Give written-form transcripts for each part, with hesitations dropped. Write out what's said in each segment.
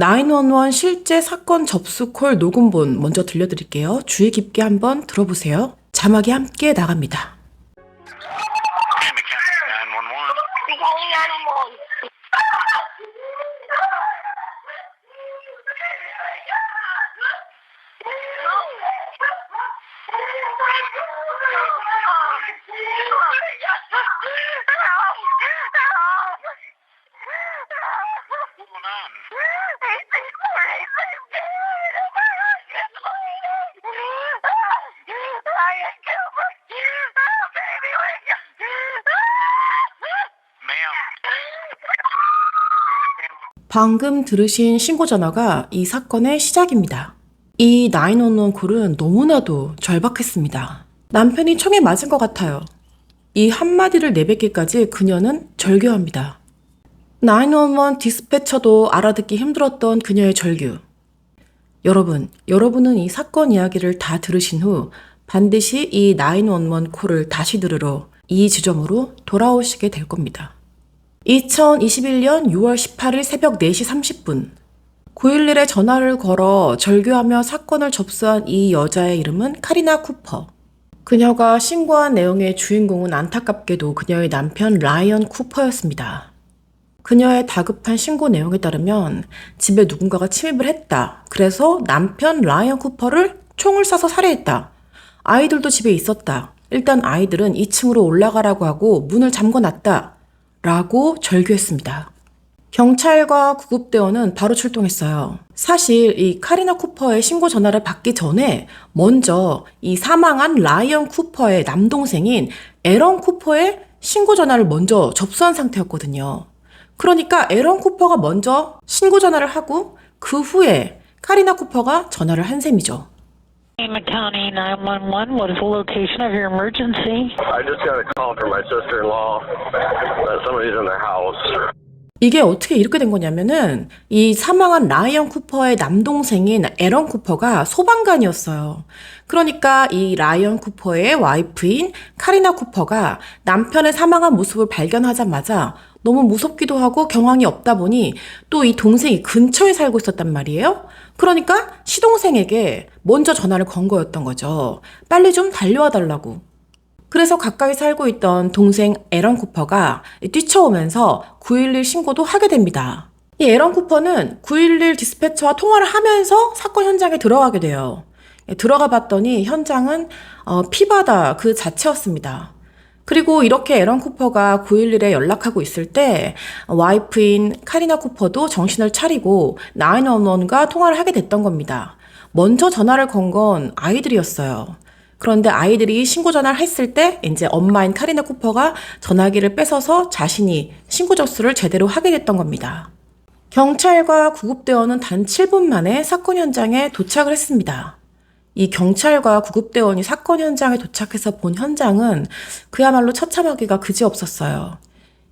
911 실제 사건 접수 콜 녹음본 먼저 들려드릴게요. 주의 깊게 한번 들어보세요. 자막이 함께 나갑니다. 방금 들으신 신고 전화가 이 사건의 시작입니다. 이 911 콜은 너무나도 절박했습니다. 남편이 총에 맞은 것 같아요. 이 한마디를 내뱉기까지 그녀는 절규합니다. 911 디스패처도 알아듣기 힘들었던 그녀의 절규. 여러분은 이 사건 이야기를 다 들으신 후 반드시 이 911 콜을 다시 들으러 이 지점으로 돌아오시게 될 겁니다. 2021년 6월 18일 새벽 4시 30분 911에 전화를 걸어 절규하며 사건을 접수한 이 여자의 이름은 카리나 쿠퍼. 그녀가 신고한 내용의 주인공은 안타깝게도 그녀의 남편 라이언 쿠퍼였습니다. 그녀의 다급한 신고 내용에 따르면 집에 누군가가 침입을 했다. 그래서 남편 라이언 쿠퍼를 총을 쏴서 살해했다. 아이들도 집에 있었다. 일단 아이들은 2층으로 올라가라고 하고 문을 잠궈놨다. 라고 절규했습니다. 경찰과 구급대원은 바로 출동했어요. 사실 이 카리나 쿠퍼의 신고 전화를 받기 전에 먼저 이 사망한 라이언 쿠퍼의 남동생인 에런 쿠퍼의 신고 전화를 먼저 접수한 상태였거든요. 그러니까 에런 쿠퍼가 먼저 신고 전화를 하고 그 후에 카리나 쿠퍼가 전화를 한 셈이죠. County 911, what is the location of your emergency? I just got a call from my sister-in-law that somebody's in their house. 이게 어떻게 이렇게 된 거냐면은 이 사망한 라이언 쿠퍼의 남동생인 에런 쿠퍼가 소방관이었어요. 그러니까 이 라이언 쿠퍼의 와이프인 카리나 쿠퍼가 남편의 사망한 모습을 발견하자마자 너무 무섭기도 하고 경황이 없다 보니 또 이 동생이 근처에 살고 있었단 말이에요. 그러니까 시동생에게 먼저 전화를 건 거였던 거죠. 빨리 좀 달려와 달라고. 그래서 가까이 살고 있던 동생 에런 쿠퍼가 뛰쳐오면서 911 신고도 하게 됩니다. 이 에런 쿠퍼는 911 디스패처와 통화를 하면서 사건 현장에 들어가게 돼요. 들어가 봤더니 현장은 피바다 그 자체였습니다. 그리고 이렇게 에런 쿠퍼가 911에 연락하고 있을 때 와이프인 카리나 쿠퍼도 정신을 차리고 911과 통화를 하게 됐던 겁니다. 먼저 전화를 건 건 아이들이었어요. 그런데 아이들이 신고 전화를 했을 때 이제 엄마인 카리나 쿠퍼가 전화기를 뺏어서 자신이 신고 접수를 제대로 하게 됐던 겁니다. 경찰과 구급대원은 단 7분 만에 사건 현장에 도착을 했습니다. 이 경찰과 구급대원이 사건 현장에 도착해서 본 현장은 그야말로 처참하기가 그지없었어요.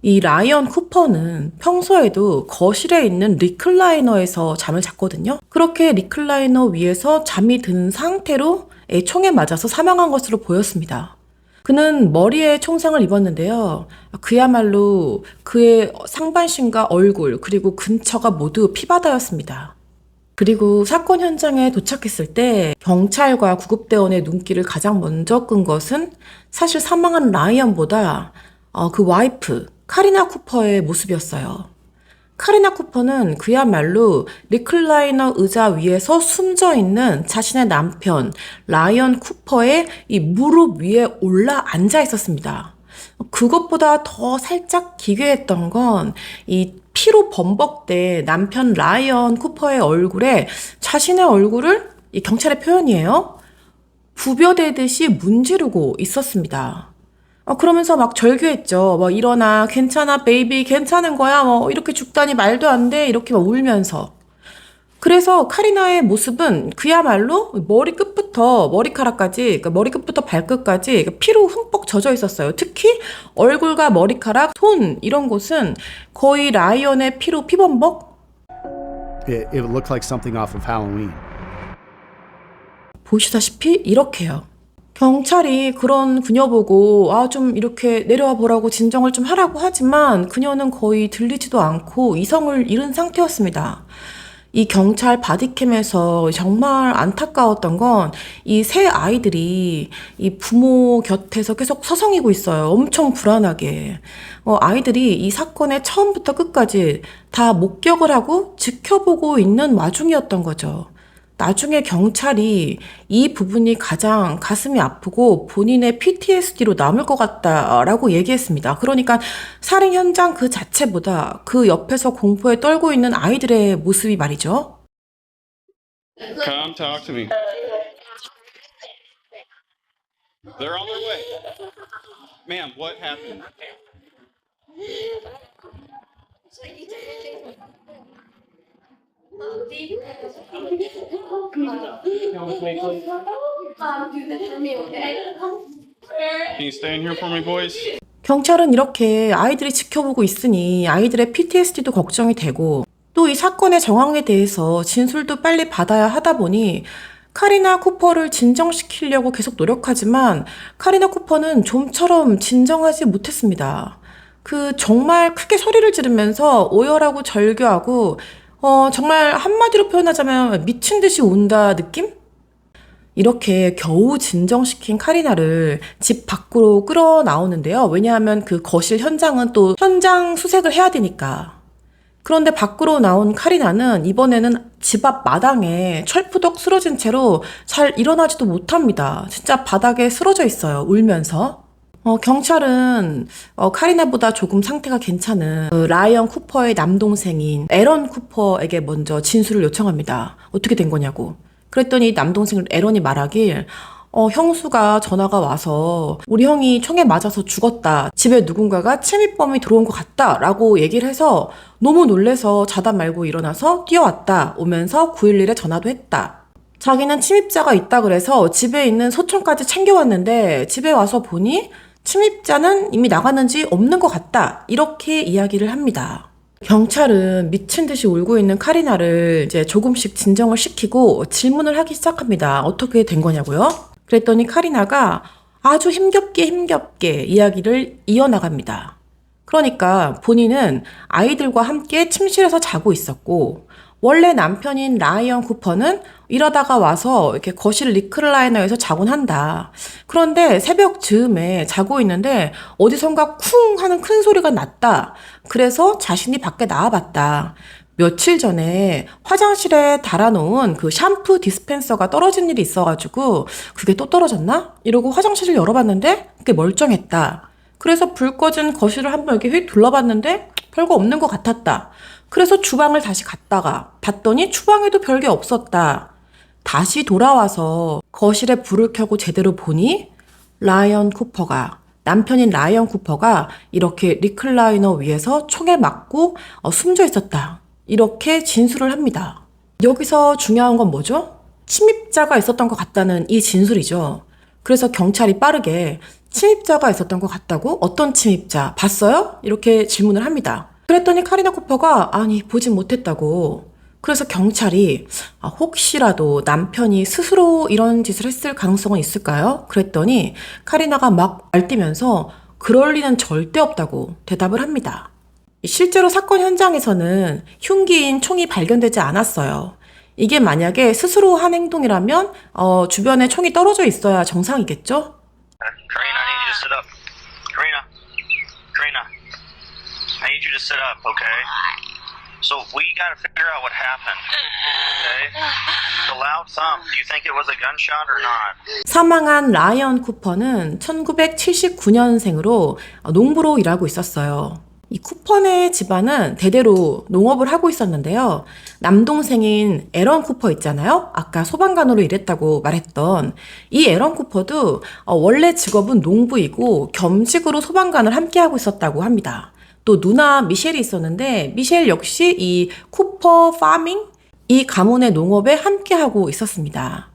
이 라이언 쿠퍼는 평소에도 거실에 있는 리클라이너에서 잠을 잤거든요. 그렇게 리클라이너 위에서 잠이 든 상태로 총에 맞아서 사망한 것으로 보였습니다. 그는 머리에 총상을 입었는데요. 그야말로 그의 상반신과 얼굴 그리고 근처가 모두 피바다였습니다. 그리고 사건 현장에 도착했을 때 경찰과 구급대원의 눈길을 가장 먼저 끈 것은 사실 사망한 라이언보다 그 와이프 카리나 쿠퍼의 모습이었어요. 카리나 쿠퍼는 그야말로 리클라이너 의자 위에서 숨져 있는 자신의 남편 라이언 쿠퍼의 이 무릎 위에 올라 앉아 있었습니다. 그것보다 더 살짝 기괴했던 건 이 피로 범벅된 남편 라이언 쿠퍼의 얼굴에 자신의 얼굴을 이 경찰의 표현이에요. 부벼대듯이 문지르고 있었습니다. 그러면서 막 절규했죠. 일어나, 괜찮아, 베이비, 괜찮은 거야. 이렇게 죽다니 말도 안 돼. 이렇게 막 울면서. 그래서 카리나의 모습은 그야말로 머리 끝부터 머리카락까지, 그러니까 머리 끝부터 발끝까지 피로 흠뻑 젖어 있었어요. 특히 얼굴과 머리카락, 손 이런 곳은 거의 라이언의 피로 피범벅? It looked like something off of Halloween. 보시다시피 이렇게요. 경찰이 그런 그녀 보고 좀 이렇게 내려와 보라고 진정을 좀 하라고 하지만 그녀는 거의 들리지도 않고 이성을 잃은 상태였습니다. 이 경찰 바디캠에서 정말 안타까웠던 건 이 세 아이들이 이 부모 곁에서 계속 서성이고 있어요. 엄청 불안하게. 아이들이 이 사건의 처음부터 끝까지 다 목격을 하고 지켜보고 있는 와중이었던 거죠. 나중에 경찰이 이 부분이 가장 가슴이 아프고 본인의 PTSD로 남을 것 같다라고 얘기했습니다. 그러니까 살인 현장 그 자체보다 그 옆에서 공포에 떨고 있는 아이들의 모습이 말이죠. Come talk to me. They're on their way. Ma'am, what happened? Can you stay in here for me, boys? 경찰은 이렇게 아이들이 지켜보고 있으니 아이들의 PTSD도 걱정이 되고 또 이 사건의 정황에 대해서 진술도 빨리 받아야 하다 보니 카리나 쿠퍼를 진정시키려고 계속 노력하지만 카리나 쿠퍼는 좀처럼 진정하지 못했습니다. 정말 크게 소리를 지르면서 오열하고 절규하고 정말 한마디로 표현하자면 미친 듯이 운다 느낌? 이렇게 겨우 진정시킨 카리나를 집 밖으로 끌어 나오는데요. 왜냐하면 그 거실 현장은 또 현장 수색을 해야 되니까. 그런데 밖으로 나온 카리나는 이번에는 집 앞 마당에 철푸덕 쓰러진 채로 잘 일어나지도 못합니다. 진짜 바닥에 쓰러져 있어요. 울면서. 경찰은 카리나보다 조금 상태가 괜찮은 라이언 쿠퍼의 남동생인 에런 쿠퍼에게 먼저 진술을 요청합니다. 어떻게 된 거냐고. 그랬더니 남동생 에런이 말하길 형수가 전화가 와서 우리 형이 총에 맞아서 죽었다. 집에 누군가가 침입범이 들어온 것 같다. 라고 얘기를 해서 너무 놀래서 자다 말고 일어나서 뛰어왔다. 오면서 911에 전화도 했다. 자기는 침입자가 있다 그래서 집에 있는 소총까지 챙겨왔는데 집에 와서 보니 침입자는 이미 나갔는지 없는 것 같다. 이렇게 이야기를 합니다. 경찰은 미친 듯이 울고 있는 카리나를 이제 조금씩 진정을 시키고 질문을 하기 시작합니다. 어떻게 된 거냐고요? 그랬더니 카리나가 아주 힘겹게 이야기를 이어나갑니다. 그러니까 본인은 아이들과 함께 침실에서 자고 있었고 원래 남편인 라이언 쿠퍼는 일하다가 와서 이렇게 거실 리클라이너에서 자곤 한다. 그런데 새벽 즈음에 자고 있는데 어디선가 쿵 하는 큰 소리가 났다. 그래서 자신이 밖에 나와봤다. 며칠 전에 화장실에 달아놓은 그 샴푸 디스펜서가 떨어진 일이 있어가지고 그게 또 떨어졌나? 이러고 화장실을 열어봤는데 그게 멀쩡했다. 그래서 불 꺼진 거실을 한번 이렇게 휙 둘러봤는데 별거 없는 것 같았다. 그래서 주방을 다시 갔다가 봤더니 주방에도 별게 없었다. 다시 돌아와서 거실에 불을 켜고 제대로 보니 남편인 라이언 쿠퍼가 이렇게 리클라이너 위에서 총에 맞고 숨져 있었다. 이렇게 진술을 합니다. 여기서 중요한 건 뭐죠? 침입자가 있었던 것 같다는 이 진술이죠. 그래서 경찰이 빠르게 침입자가 있었던 것 같다고? 어떤 침입자? 봤어요? 이렇게 질문을 합니다. 그랬더니 카리나 쿠퍼가 아니 보진 못했다고. 그래서 경찰이 혹시라도 남편이 스스로 이런 짓을 했을 가능성은 있을까요? 그랬더니 카리나가 막 날뛰면서 그럴 리는 절대 없다고 대답을 합니다. 실제로 사건 현장에서는 흉기인 총이 발견되지 않았어요. 이게 만약에 스스로 한 행동이라면 주변에 총이 떨어져 있어야 정상이겠죠? Karina, I need you to sit up. Karina, I need you to sit up, okay? So we gotta figure out what happened, okay? The loud thump, do you think it was a gunshot or not? 사망한 라이언 쿠퍼는 1979년생으로 농부로 일하고 있었어요. 이 쿠퍼네 집안은 대대로 농업을 하고 있었는데요. 남동생인 에런 쿠퍼 있잖아요. 아까 소방관으로 일했다고 말했던 이 에런 쿠퍼도 원래 직업은 농부이고 겸직으로 소방관을 함께 하고 있었다고 합니다. 또 누나 미셸이 있었는데 미셸 역시 이 쿠퍼 파밍 이 가문의 농업에 함께 하고 있었습니다.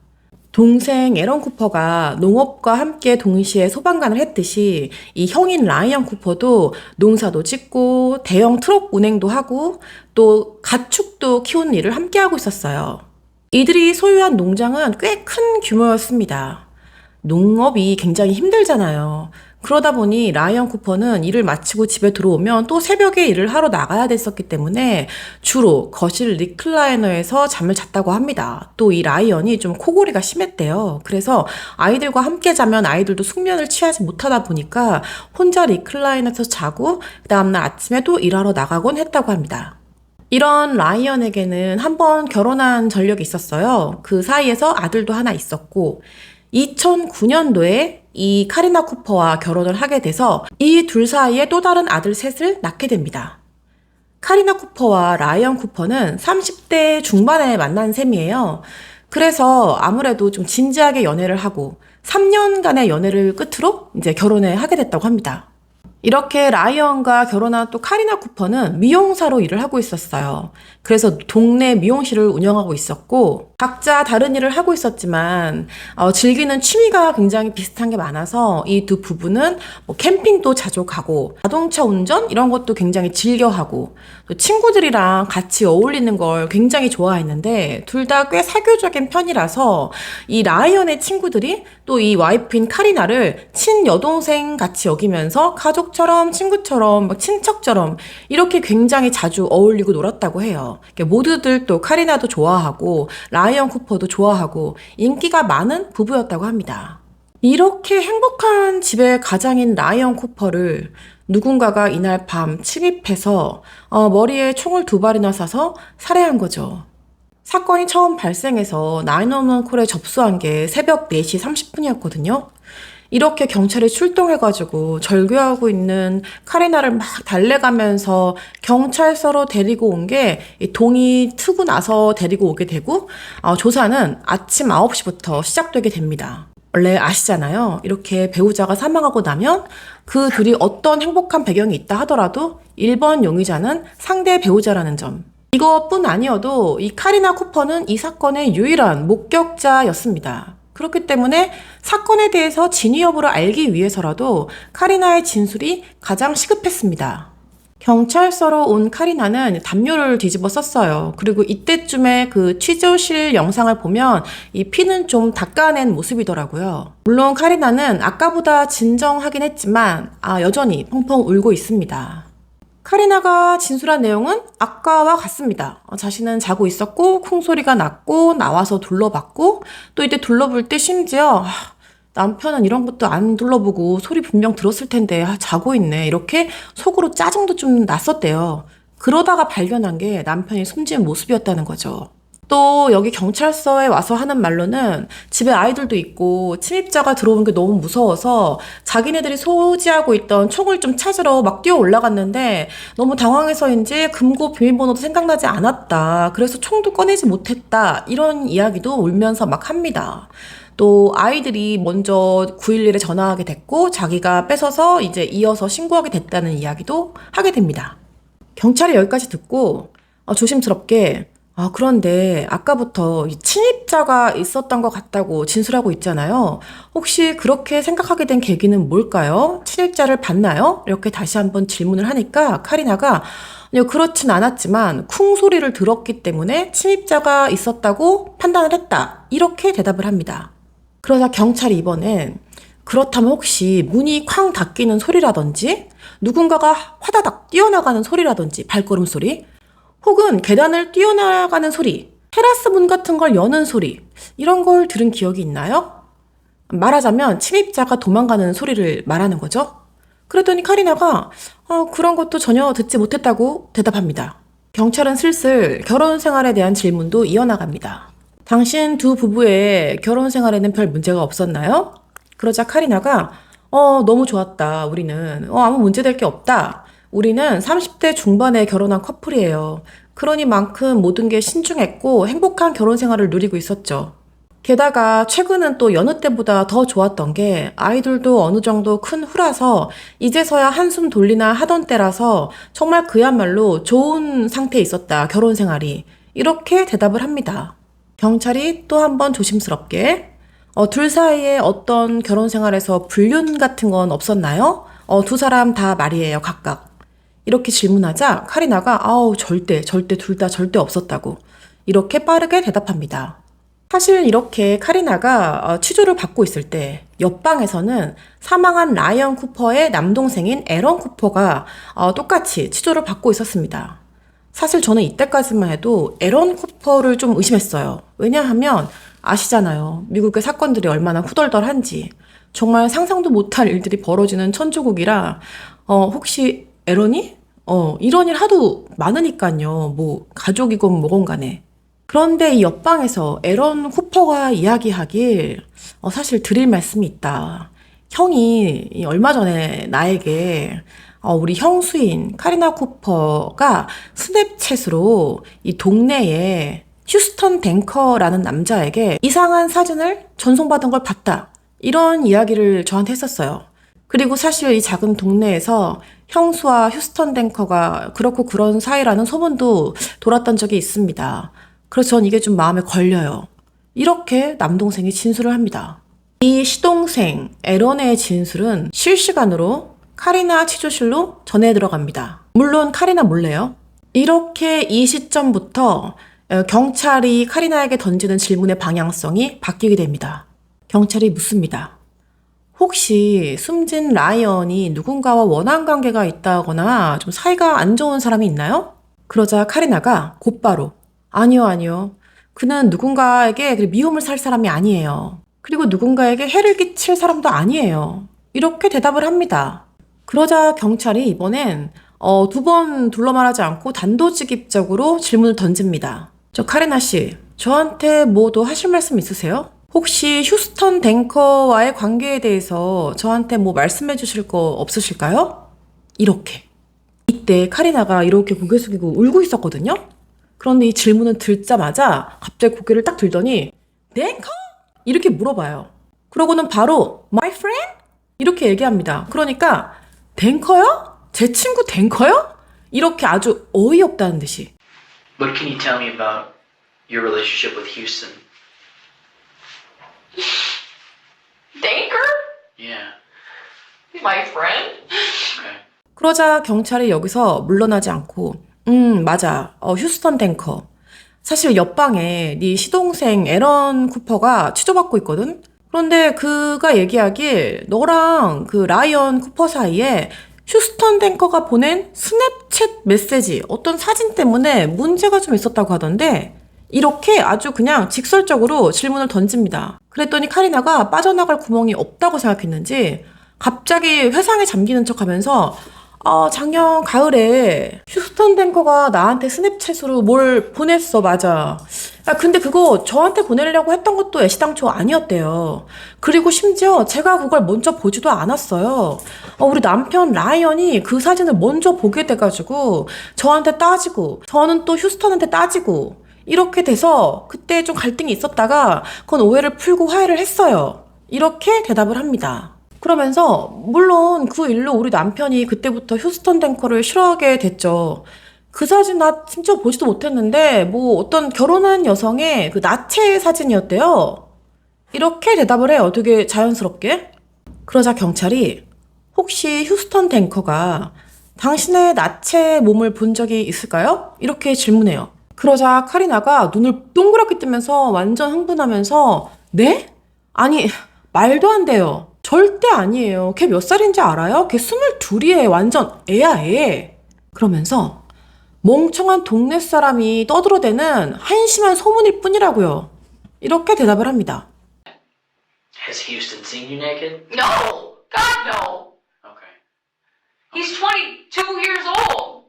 동생 에런 쿠퍼가 농업과 함께 동시에 소방관을 했듯이 이 형인 라이언 쿠퍼도 농사도 짓고 대형 트럭 운행도 하고 또 가축도 키우는 일을 함께 하고 있었어요. 이들이 소유한 농장은 꽤 큰 규모였습니다. 농업이 굉장히 힘들잖아요. 그러다 보니 라이언 쿠퍼는 일을 마치고 집에 들어오면 또 새벽에 일을 하러 나가야 됐었기 때문에 주로 거실 리클라이너에서 잠을 잤다고 합니다. 또 이 라이언이 좀 코골이가 심했대요. 그래서 아이들과 함께 자면 아이들도 숙면을 취하지 못하다 보니까 혼자 리클라이너에서 자고 그 다음날 아침에 또 일하러 나가곤 했다고 합니다. 이런 라이언에게는 한번 결혼한 전력이 있었어요. 그 사이에서 아들도 하나 있었고 2009년도에 이 카리나 쿠퍼와 결혼을 하게 돼서 이 둘 사이에 또 다른 아들 셋을 낳게 됩니다. 카리나 쿠퍼와 라이언 쿠퍼는 30대 중반에 만난 셈이에요. 그래서 아무래도 좀 진지하게 연애를 하고 3년간의 연애를 끝으로 이제 결혼을 하게 됐다고 합니다. 이렇게 라이언과 결혼한 또 카리나 쿠퍼는 미용사로 일을 하고 있었어요. 그래서 동네 미용실을 운영하고 있었고 각자 다른 일을 하고 있었지만 즐기는 취미가 굉장히 비슷한 게 많아서 이 두 부부는 뭐 캠핑도 자주 가고 자동차 운전 이런 것도 굉장히 즐겨하고 또 친구들이랑 같이 어울리는 걸 굉장히 좋아했는데 둘 다 꽤 사교적인 편이라서 이 라이언의 친구들이 또 이 와이프인 카리나를 친여동생 같이 여기면서 가족처럼 친구처럼 막 친척처럼 이렇게 굉장히 자주 어울리고 놀았다고 해요. 모두들 또 카리나도 좋아하고 라이언 쿠퍼도 좋아하고 인기가 많은 부부였다고 합니다. 이렇게 행복한 집의 가장인 라이언 쿠퍼를 누군가가 이날 밤 침입해서 머리에 총을 2발이나 쏴서 살해한 거죠. 사건이 처음 발생해서 911 콜에 접수한 게 새벽 4시 30분이었거든요. 이렇게 경찰이 출동해가지고 절규하고 있는 카리나를 막 달래가면서 경찰서로 데리고 온 게 동이 트고 나서 데리고 오게 되고 조사는 아침 9시부터 시작되게 됩니다. 원래 아시잖아요. 이렇게 배우자가 사망하고 나면 그 둘이 어떤 행복한 배경이 있다 하더라도 1번 용의자는 상대 배우자라는 점. 이것뿐 아니어도 이 카리나 쿠퍼는 이 사건의 유일한 목격자였습니다. 그렇기 때문에 사건에 대해서 진위 여부를 알기 위해서라도 카리나의 진술이 가장 시급했습니다. 경찰서로 온 카리나는 담요를 뒤집어 썼어요. 그리고 이때쯤에 그 취조실 영상을 보면 이 피는 좀 닦아낸 모습이더라고요. 물론 카리나는 아까보다 진정하긴 했지만 여전히 펑펑 울고 있습니다. 카리나가 진술한 내용은 아까와 같습니다. 자신은 자고 있었고 쿵소리가 났고 나와서 둘러봤고 또 이때 둘러볼 때 심지어 남편은 이런 것도 안 둘러보고 소리 분명 들었을 텐데 자고 있네 이렇게 속으로 짜증도 좀 났었대요. 그러다가 발견한 게 남편이 숨진 모습이었다는 거죠. 또 여기 경찰서에 와서 하는 말로는 집에 아이들도 있고 침입자가 들어오는 게 너무 무서워서 자기네들이 소지하고 있던 총을 좀 찾으러 막 뛰어 올라갔는데 너무 당황해서인지 금고 비밀번호도 생각나지 않았다. 그래서 총도 꺼내지 못했다. 이런 이야기도 울면서 막 합니다. 또 아이들이 먼저 911에 전화하게 됐고 자기가 뺏어서 이제 이어서 신고하게 됐다는 이야기도 하게 됩니다. 경찰이 여기까지 듣고 조심스럽게 그런데 아까부터 침입자가 있었던 것 같다고 진술하고 있잖아요. 혹시 그렇게 생각하게 된 계기는 뭘까요? 침입자를 봤나요? 이렇게 다시 한번 질문을 하니까 카리나가 그렇진 않았지만 쿵 소리를 들었기 때문에 침입자가 있었다고 판단을 했다. 이렇게 대답을 합니다. 그러자 경찰이 이번엔 그렇다면 혹시 문이 쾅 닫히는 소리라든지 누군가가 화다닥 뛰어나가는 소리라든지 발걸음 소리 혹은 계단을 뛰어나가는 소리, 테라스 문 같은 걸 여는 소리 이런 걸 들은 기억이 있나요? 말하자면 침입자가 도망가는 소리를 말하는 거죠. 그랬더니 카리나가 그런 것도 전혀 듣지 못했다고 대답합니다. 경찰은 슬슬 결혼 생활에 대한 질문도 이어나갑니다. 당신 두 부부의 결혼 생활에는 별 문제가 없었나요? 그러자 카리나가 너무 좋았다. 우리는 아무 문제될 게 없다. 우리는 30대 중반에 결혼한 커플이에요. 그러니만큼 모든 게 신중했고 행복한 결혼 생활을 누리고 있었죠. 게다가 최근은 또 여느 때보다 더 좋았던 게 아이들도 어느 정도 큰 후라서 이제서야 한숨 돌리나 하던 때라서 정말 그야말로 좋은 상태에 있었다. 결혼 생활이. 이렇게 대답을 합니다. 경찰이 또 한 번 조심스럽게 둘 사이에 어떤 결혼 생활에서 불륜 같은 건 없었나요? 두 사람 다 말이에요. 각각. 이렇게 질문하자 카리나가 절대 둘 다 절대 없었다고 이렇게 빠르게 대답합니다. 사실 이렇게 카리나가 취조를 받고 있을 때 옆방에서는 사망한 라이언 쿠퍼의 남동생인 에런 쿠퍼가 똑같이 치조를 받고 있었습니다. 사실 저는 이때까지만 해도 에런 쿠퍼를 좀 의심했어요. 왜냐하면 아시잖아요. 미국의 사건들이 얼마나 후덜덜한지. 정말 상상도 못할 일들이 벌어지는 천조국이라 혹시 에런이? 이런 일 하도 많으니까요. 뭐 가족이건 뭐건 간에. 그런데 이 옆방에서 에런 쿠퍼가 이야기하길 사실 드릴 말씀이 있다. 형이 얼마 전에 나에게 우리 형수인 카리나 쿠퍼가 스냅챗으로 이 동네에 휴스턴 댕커라는 남자에게 이상한 사진을 전송받은 걸 봤다. 이런 이야기를 저한테 했었어요. 그리고 사실 이 작은 동네에서 형수와 휴스턴 댕커가 그렇고 그런 사이라는 소문도 돌았던 적이 있습니다. 그래서 전 이게 좀 마음에 걸려요. 이렇게 남동생이 진술을 합니다. 이 시동생 에런의 진술은 실시간으로 카리나 치조실로 전해 들어갑니다. 물론 카리나 몰래요. 이렇게 이 시점부터 경찰이 카리나에게 던지는 질문의 방향성이 바뀌게 됩니다. 경찰이 묻습니다. 혹시 숨진 라이언이 누군가와 원한 관계가 있다거나 좀 사이가 안 좋은 사람이 있나요? 그러자 카리나가 곧바로 아니요. 그는 누군가에게 미움을 살 사람이 아니에요. 그리고 누군가에게 해를 끼칠 사람도 아니에요. 이렇게 대답을 합니다. 그러자 경찰이 이번엔 두 번 둘러 말하지 않고 단도직입적으로 질문을 던집니다. 저 카리나 씨, 저한테 뭐 더 하실 말씀 있으세요? 혹시 휴스턴 댕커와의 관계에 대해서 저한테 뭐 말씀해 주실 거 없으실까요? 이렇게. 이때 카리나가 이렇게 고개 숙이고 울고 있었거든요? 그런데 이 질문을 듣자마자 갑자기 고개를 딱 들더니 댕커? 이렇게 물어봐요. 그러고는 바로 My friend? 이렇게 얘기합니다. 그러니까 댕커요? 제 친구 댕커요? 이렇게 아주 어이없다는 듯이. What can you tell me about your relationship with Houston? Danker? Yeah. My friend? Okay. 그러자 경찰이 여기서 물러나지 않고 맞아. 휴스턴 댕커. 사실 옆방에 네 시동생 에런 쿠퍼가 치조받고 있거든? 그런데 그가 얘기하길 너랑 그 라이언 쿠퍼 사이에 휴스턴 댕커가 보낸 스냅챗 메시지, 어떤 사진 때문에 문제가 좀 있었다고 하던데 이렇게 아주 그냥 직설적으로 질문을 던집니다. 그랬더니 카리나가 빠져나갈 구멍이 없다고 생각했는지 갑자기 회상에 잠기는 척하면서 작년 가을에 휴스턴 댕커가 나한테 스냅챗으로 뭘 보냈어, 맞아. 근데 그거 저한테 보내려고 했던 것도 애시당초 아니었대요. 그리고 심지어 제가 그걸 먼저 보지도 않았어요. 우리 남편 라이언이 그 사진을 먼저 보게 돼가지고 저한테 따지고 저는 또 휴스턴한테 따지고 이렇게 돼서 그때 좀 갈등이 있었다가 그건 오해를 풀고 화해를 했어요. 이렇게 대답을 합니다. 그러면서 물론 그 일로 우리 남편이 그때부터 휴스턴 댕커를 싫어하게 됐죠. 그 사진 나 심지어 보지도 못했는데 뭐 어떤 결혼한 여성의 그 나체 사진이었대요. 이렇게 대답을 해요. 되게 자연스럽게. 그러자 경찰이 혹시 휴스턴 댕커가 당신의 나체 몸을 본 적이 있을까요? 이렇게 질문해요. 그러자 카리나가 눈을 동그랗게 뜨면서 완전 흥분하면서 네? 아니 말도 안 돼요. 절대 아니에요. 걔 몇 살인지 알아요? 걔 22이에요. 완전 애야 애. 그러면서 멍청한 동네 사람이 떠들어대는 한심한 소문일 뿐이라고요. 이렇게 대답을 합니다. Has Houston seen you naked? No! God, no! Okay. He's 22 years old!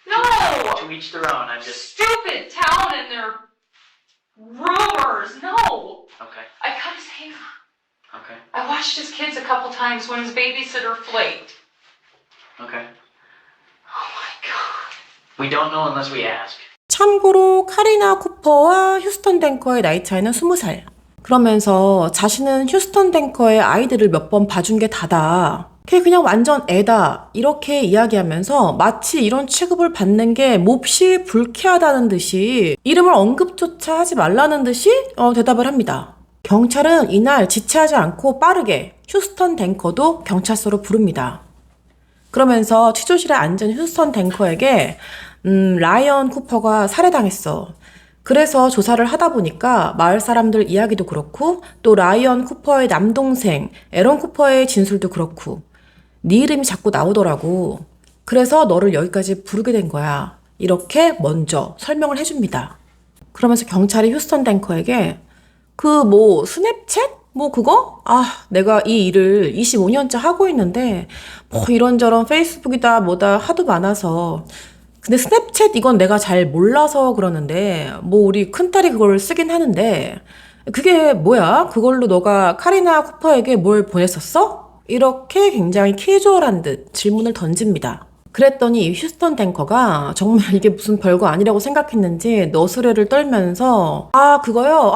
No! To each their own. I'm just. Stupid town and their rumors! No! Okay. I cut his hair. Okay. I watched his kids a couple times when his babysitter flaked. Okay. Oh my god. We don't know unless we ask. 참고로 카리나 쿠퍼와 휴스턴 댕커의 나이 차이는 20살. 그러면서 자신은 휴스턴 댕커의 아이들을 몇 번 봐준 게 다다. 걔 그냥 완전 애다. 이렇게 이야기하면서 마치 이런 취급을 받는 게 몹시 불쾌하다는 듯이 이름을 언급조차 하지 말라는 듯이 대답을 합니다. 경찰은 이날 지체하지 않고 빠르게 휴스턴 댕커도 경찰서로 부릅니다. 그러면서 취조실에 앉은 휴스턴 댕커에게 라이언 쿠퍼가 살해당했어. 그래서 조사를 하다 보니까 마을 사람들 이야기도 그렇고 또 라이언 쿠퍼의 남동생 에런 쿠퍼의 진술도 그렇고 네 이름이 자꾸 나오더라고. 그래서 너를 여기까지 부르게 된 거야. 이렇게 먼저 설명을 해줍니다. 그러면서 경찰이 휴스턴 탱커에게 스냅챗? 그거? 내가 이 일을 25년째 하고 있는데 이런저런 페이스북이다 뭐다 하도 많아서 근데 스냅챗 이건 내가 잘 몰라서 그러는데 우리 큰딸이 그걸 쓰긴 하는데 그게 뭐야? 그걸로 너가 카리나 쿠퍼에게 뭘 보냈었어? 이렇게 굉장히 캐주얼한 듯 질문을 던집니다. 그랬더니 이 휴스턴 탱커가 정말 이게 무슨 별거 아니라고 생각했는지 너스레를 떨면서 그거요?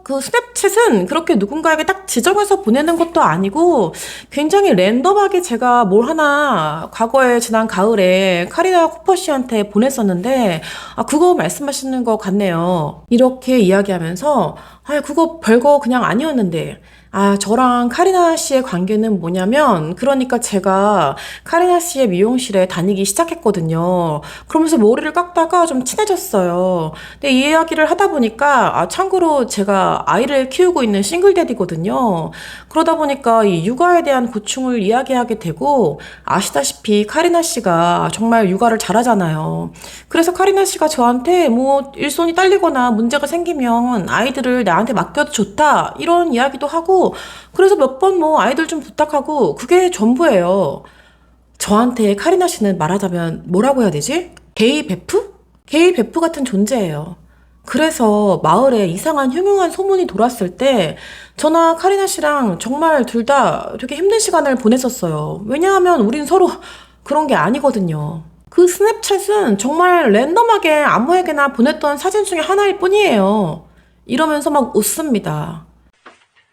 그 스냅챗은 그렇게 누군가에게 딱 지정해서 보내는 것도 아니고 굉장히 랜덤하게 제가 뭘 하나 과거에 지난 가을에 카리나 쿠퍼 씨한테 보냈었는데 그거 말씀하시는 것 같네요. 이렇게 이야기하면서 그거 별거 그냥 아니었는데 저랑 카리나 씨의 관계는 뭐냐면, 그러니까 제가 카리나 씨의 미용실에 다니기 시작했거든요. 그러면서 머리를 깎다가 좀 친해졌어요. 근데 이 이야기를 하다 보니까, 참고로 제가 아이를 키우고 있는 싱글데디거든요. 그러다 보니까 이 육아에 대한 고충을 이야기하게 되고, 아시다시피 카리나 씨가 정말 육아를 잘하잖아요. 그래서 카리나 씨가 저한테 일손이 딸리거나 문제가 생기면 아이들을 나한테 맡겨도 좋다, 이런 이야기도 하고, 그래서 몇 번 아이들 좀 부탁하고 그게 전부예요. 저한테 카리나 씨는 말하자면 뭐라고 해야 되지? 게이 베프? 게이 베프 같은 존재예요. 그래서 마을에 이상한 흉흉한 소문이 돌았을 때 저나 카리나 씨랑 정말 둘 다 되게 힘든 시간을 보냈었어요. 왜냐하면 우린 서로 그런 게 아니거든요. 그 스냅챗은 정말 랜덤하게 아무에게나 보냈던 사진 중에 하나일 뿐이에요. 이러면서 막 웃습니다.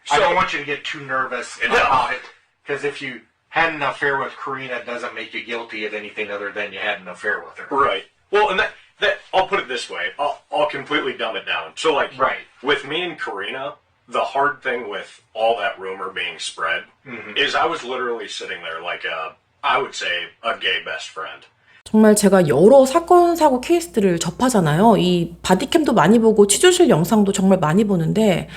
I don't want you to get too nervous about it, because if you had an affair with Karina, it doesn't make you guilty of anything other than you had an affair with her. Right. Well, and that I'll put it this way. I'll completely dumb it down. So, Right. with me and Karina, the hard thing with all that rumor being spread is I was literally sitting there like I would say, a gay best friend. 정말 제가 여러 사건, 사고 케이스들을 접하잖아요. 이 바디캠도 많이 보고 취조실 영상도 정말 많이 보는데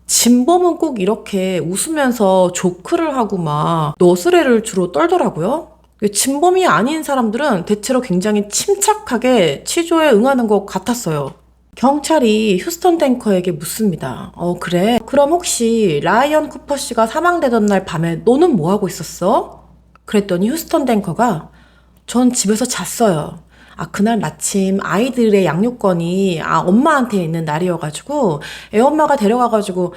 진범은 꼭 이렇게 웃으면서 조크를 하고 막 너스레를 주로 떨더라고요. 진범이 아닌 사람들은 대체로 굉장히 침착하게 취조에 응하는 것 같았어요. 경찰이 휴스턴 탱커에게 묻습니다. 그래? 그럼 혹시 라이언 쿠퍼 씨가 사망되던 날 밤에 너는 뭐 하고 있었어? 그랬더니 휴스턴 탱커가 전 집에서 잤어요. 그날 마침 아이들의 양육권이 엄마한테 있는 날이어가지고 애엄마가 데려가가지고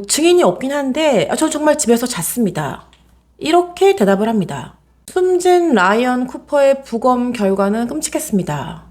증인이 없긴 한데 전 정말 집에서 잤습니다. 이렇게 대답을 합니다. 숨진 라이언 쿠퍼의 부검 결과는 끔찍했습니다.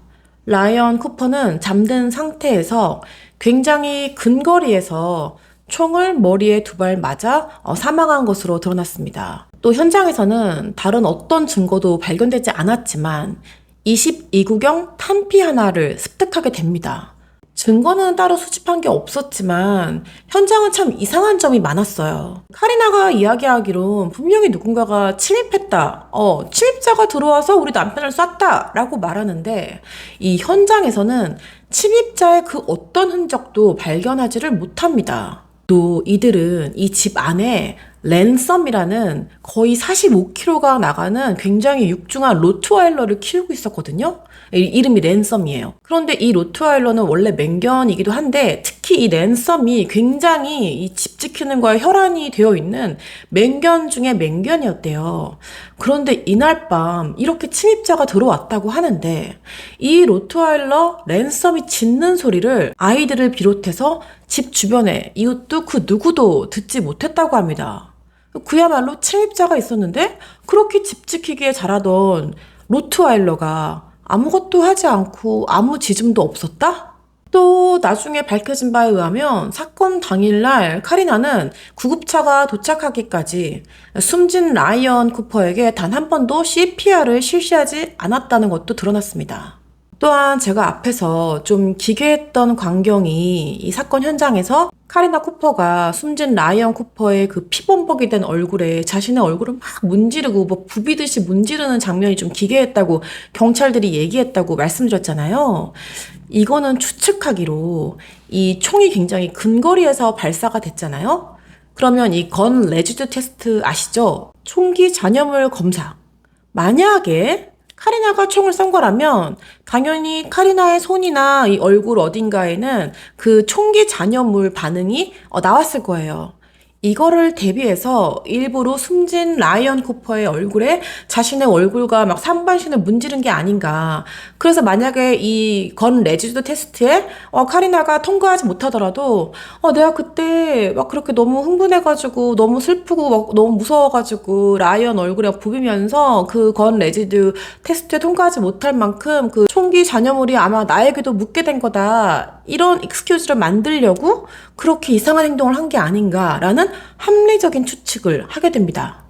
라이언 쿠퍼는 잠든 상태에서 굉장히 근거리에서 총을 머리에 2발 맞아 사망한 것으로 드러났습니다. 또 현장에서는 다른 어떤 증거도 발견되지 않았지만 22구경 탄피 하나를 습득하게 됩니다. 증거는 따로 수집한 게 없었지만 현장은 참 이상한 점이 많았어요. 카리나가 이야기하기론 분명히 누군가가 침입했다. 침입자가 들어와서 우리 남편을 쐈다 라고 말하는데 이 현장에서는 침입자의 그 어떤 흔적도 발견하지를 못합니다. 또 이들은 이 집 안에 랜섬이라는 거의 45kg가 나가는 굉장히 육중한 로트와일러를 키우고 있었거든요. 이름이 랜섬이에요. 그런데 이 로트와일러는 원래 맹견이기도 한데 특히 이 랜섬이 굉장히 이 집 지키는 거에 혈안이 되어 있는 맹견 중에 맹견이었대요. 그런데 이날 밤 이렇게 침입자가 들어왔다고 하는데 이 로트와일러 랜섬이 짖는 소리를 아이들을 비롯해서 집 주변에 이웃도 그 누구도 듣지 못했다고 합니다. 그야말로 침입자가 있었는데 그렇게 집 지키기에 잘하던 로트와일러가 아무것도 하지 않고 아무 짖음도 없었다? 또 나중에 밝혀진 바에 의하면 사건 당일날 카리나는 구급차가 도착하기까지 숨진 라이언 쿠퍼에게 단 한 번도 CPR을 실시하지 않았다는 것도 드러났습니다. 또한 제가 앞에서 좀 기괴했던 광경이 이 사건 현장에서 카리나 쿠퍼가 숨진 라이언 쿠퍼의 그 피범벅이 된 얼굴에 자신의 얼굴을 막 문지르고 부비듯이 문지르는 장면이 좀 기괴했다고 경찰들이 얘기했다고 말씀드렸잖아요. 이거는 추측하기로 이 총이 굉장히 근거리에서 발사가 됐잖아요. 그러면 이 건 레지드 테스트 아시죠? 총기 잔여물 검사. 만약에 카리나가 총을 쏜 거라면 당연히 카리나의 손이나 이 얼굴 어딘가에는 그 총기 잔여물 반응이 나왔을 거예요. 이거를 대비해서 일부러 숨진 라이언 쿠퍼의 얼굴에 자신의 얼굴과 막 상반신을 문지른 게 아닌가. 그래서 만약에 이 건 레지드 테스트에 카리나가 통과하지 못하더라도 내가 그때 막 그렇게 너무 흥분해가지고 너무 슬프고 막 너무 무서워가지고 라이언 얼굴에 부비면서 그 건 레지드 테스트에 통과하지 못할 만큼 그 총기 잔여물이 아마 나에게도 묻게 된 거다. 이런 익스큐즈를 만들려고 그렇게 이상한 행동을 한 게 아닌가라는 합리적인 추측을 하게 됩니다.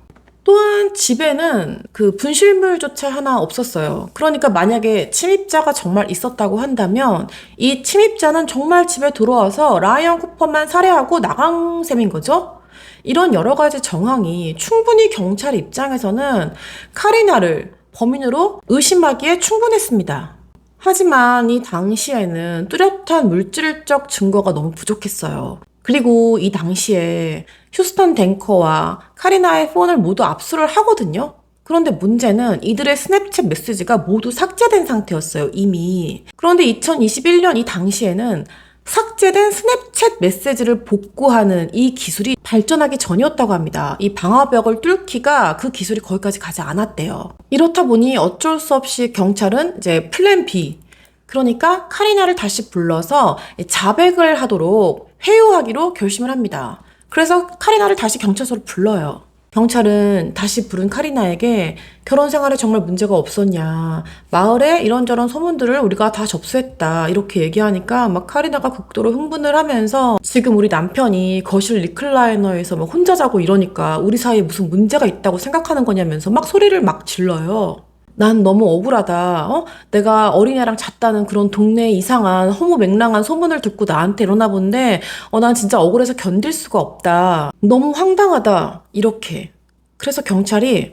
또한 집에는 그 분실물조차 하나 없었어요. 그러니까 만약에 침입자가 정말 있었다고 한다면 이 침입자는 정말 집에 들어와서 라이언 쿠퍼만 살해하고 나간 셈인 거죠. 이런 여러 가지 정황이 충분히 경찰 입장에서는 카리나를 범인으로 의심하기에 충분했습니다. 하지만 이 당시에는 뚜렷한 물질적 증거가 너무 부족했어요. 그리고 이 당시에 휴스턴 댕커와 카리나의 폰을 모두 압수를 하거든요. 그런데 문제는 이들의 스냅챗 메시지가 모두 삭제된 상태였어요, 이미. 그런데 2021년 이 당시에는 삭제된 스냅챗 메시지를 복구하는 이 기술이 발전하기 전이었다고 합니다. 이 방화벽을 뚫기가 그 기술이 거기까지 가지 않았대요. 이렇다 보니 어쩔 수 없이 경찰은 이제 플랜 B, 그러니까 카리나를 다시 불러서 자백을 하도록 회유하기로 결심을 합니다. 그래서 카리나를 다시 경찰서로 불러요. 경찰은 다시 부른 카리나에게 결혼 생활에 정말 문제가 없었냐, 마을에 이런저런 소문들을 우리가 다 접수했다, 이렇게 얘기하니까 막 카리나가 극도로 흥분을 하면서 지금 우리 남편이 거실 리클라이너에서 막 혼자 자고 이러니까 우리 사이에 무슨 문제가 있다고 생각하는 거냐면서 막 소리를 막 질러요. 난 너무 억울하다. 내가 어린애랑 잤다는 그런 동네의 이상한 허무맹랑한 소문을 듣고 나한테 이러나 본데 난 진짜 억울해서 견딜 수가 없다. 너무 황당하다. 이렇게. 그래서 경찰이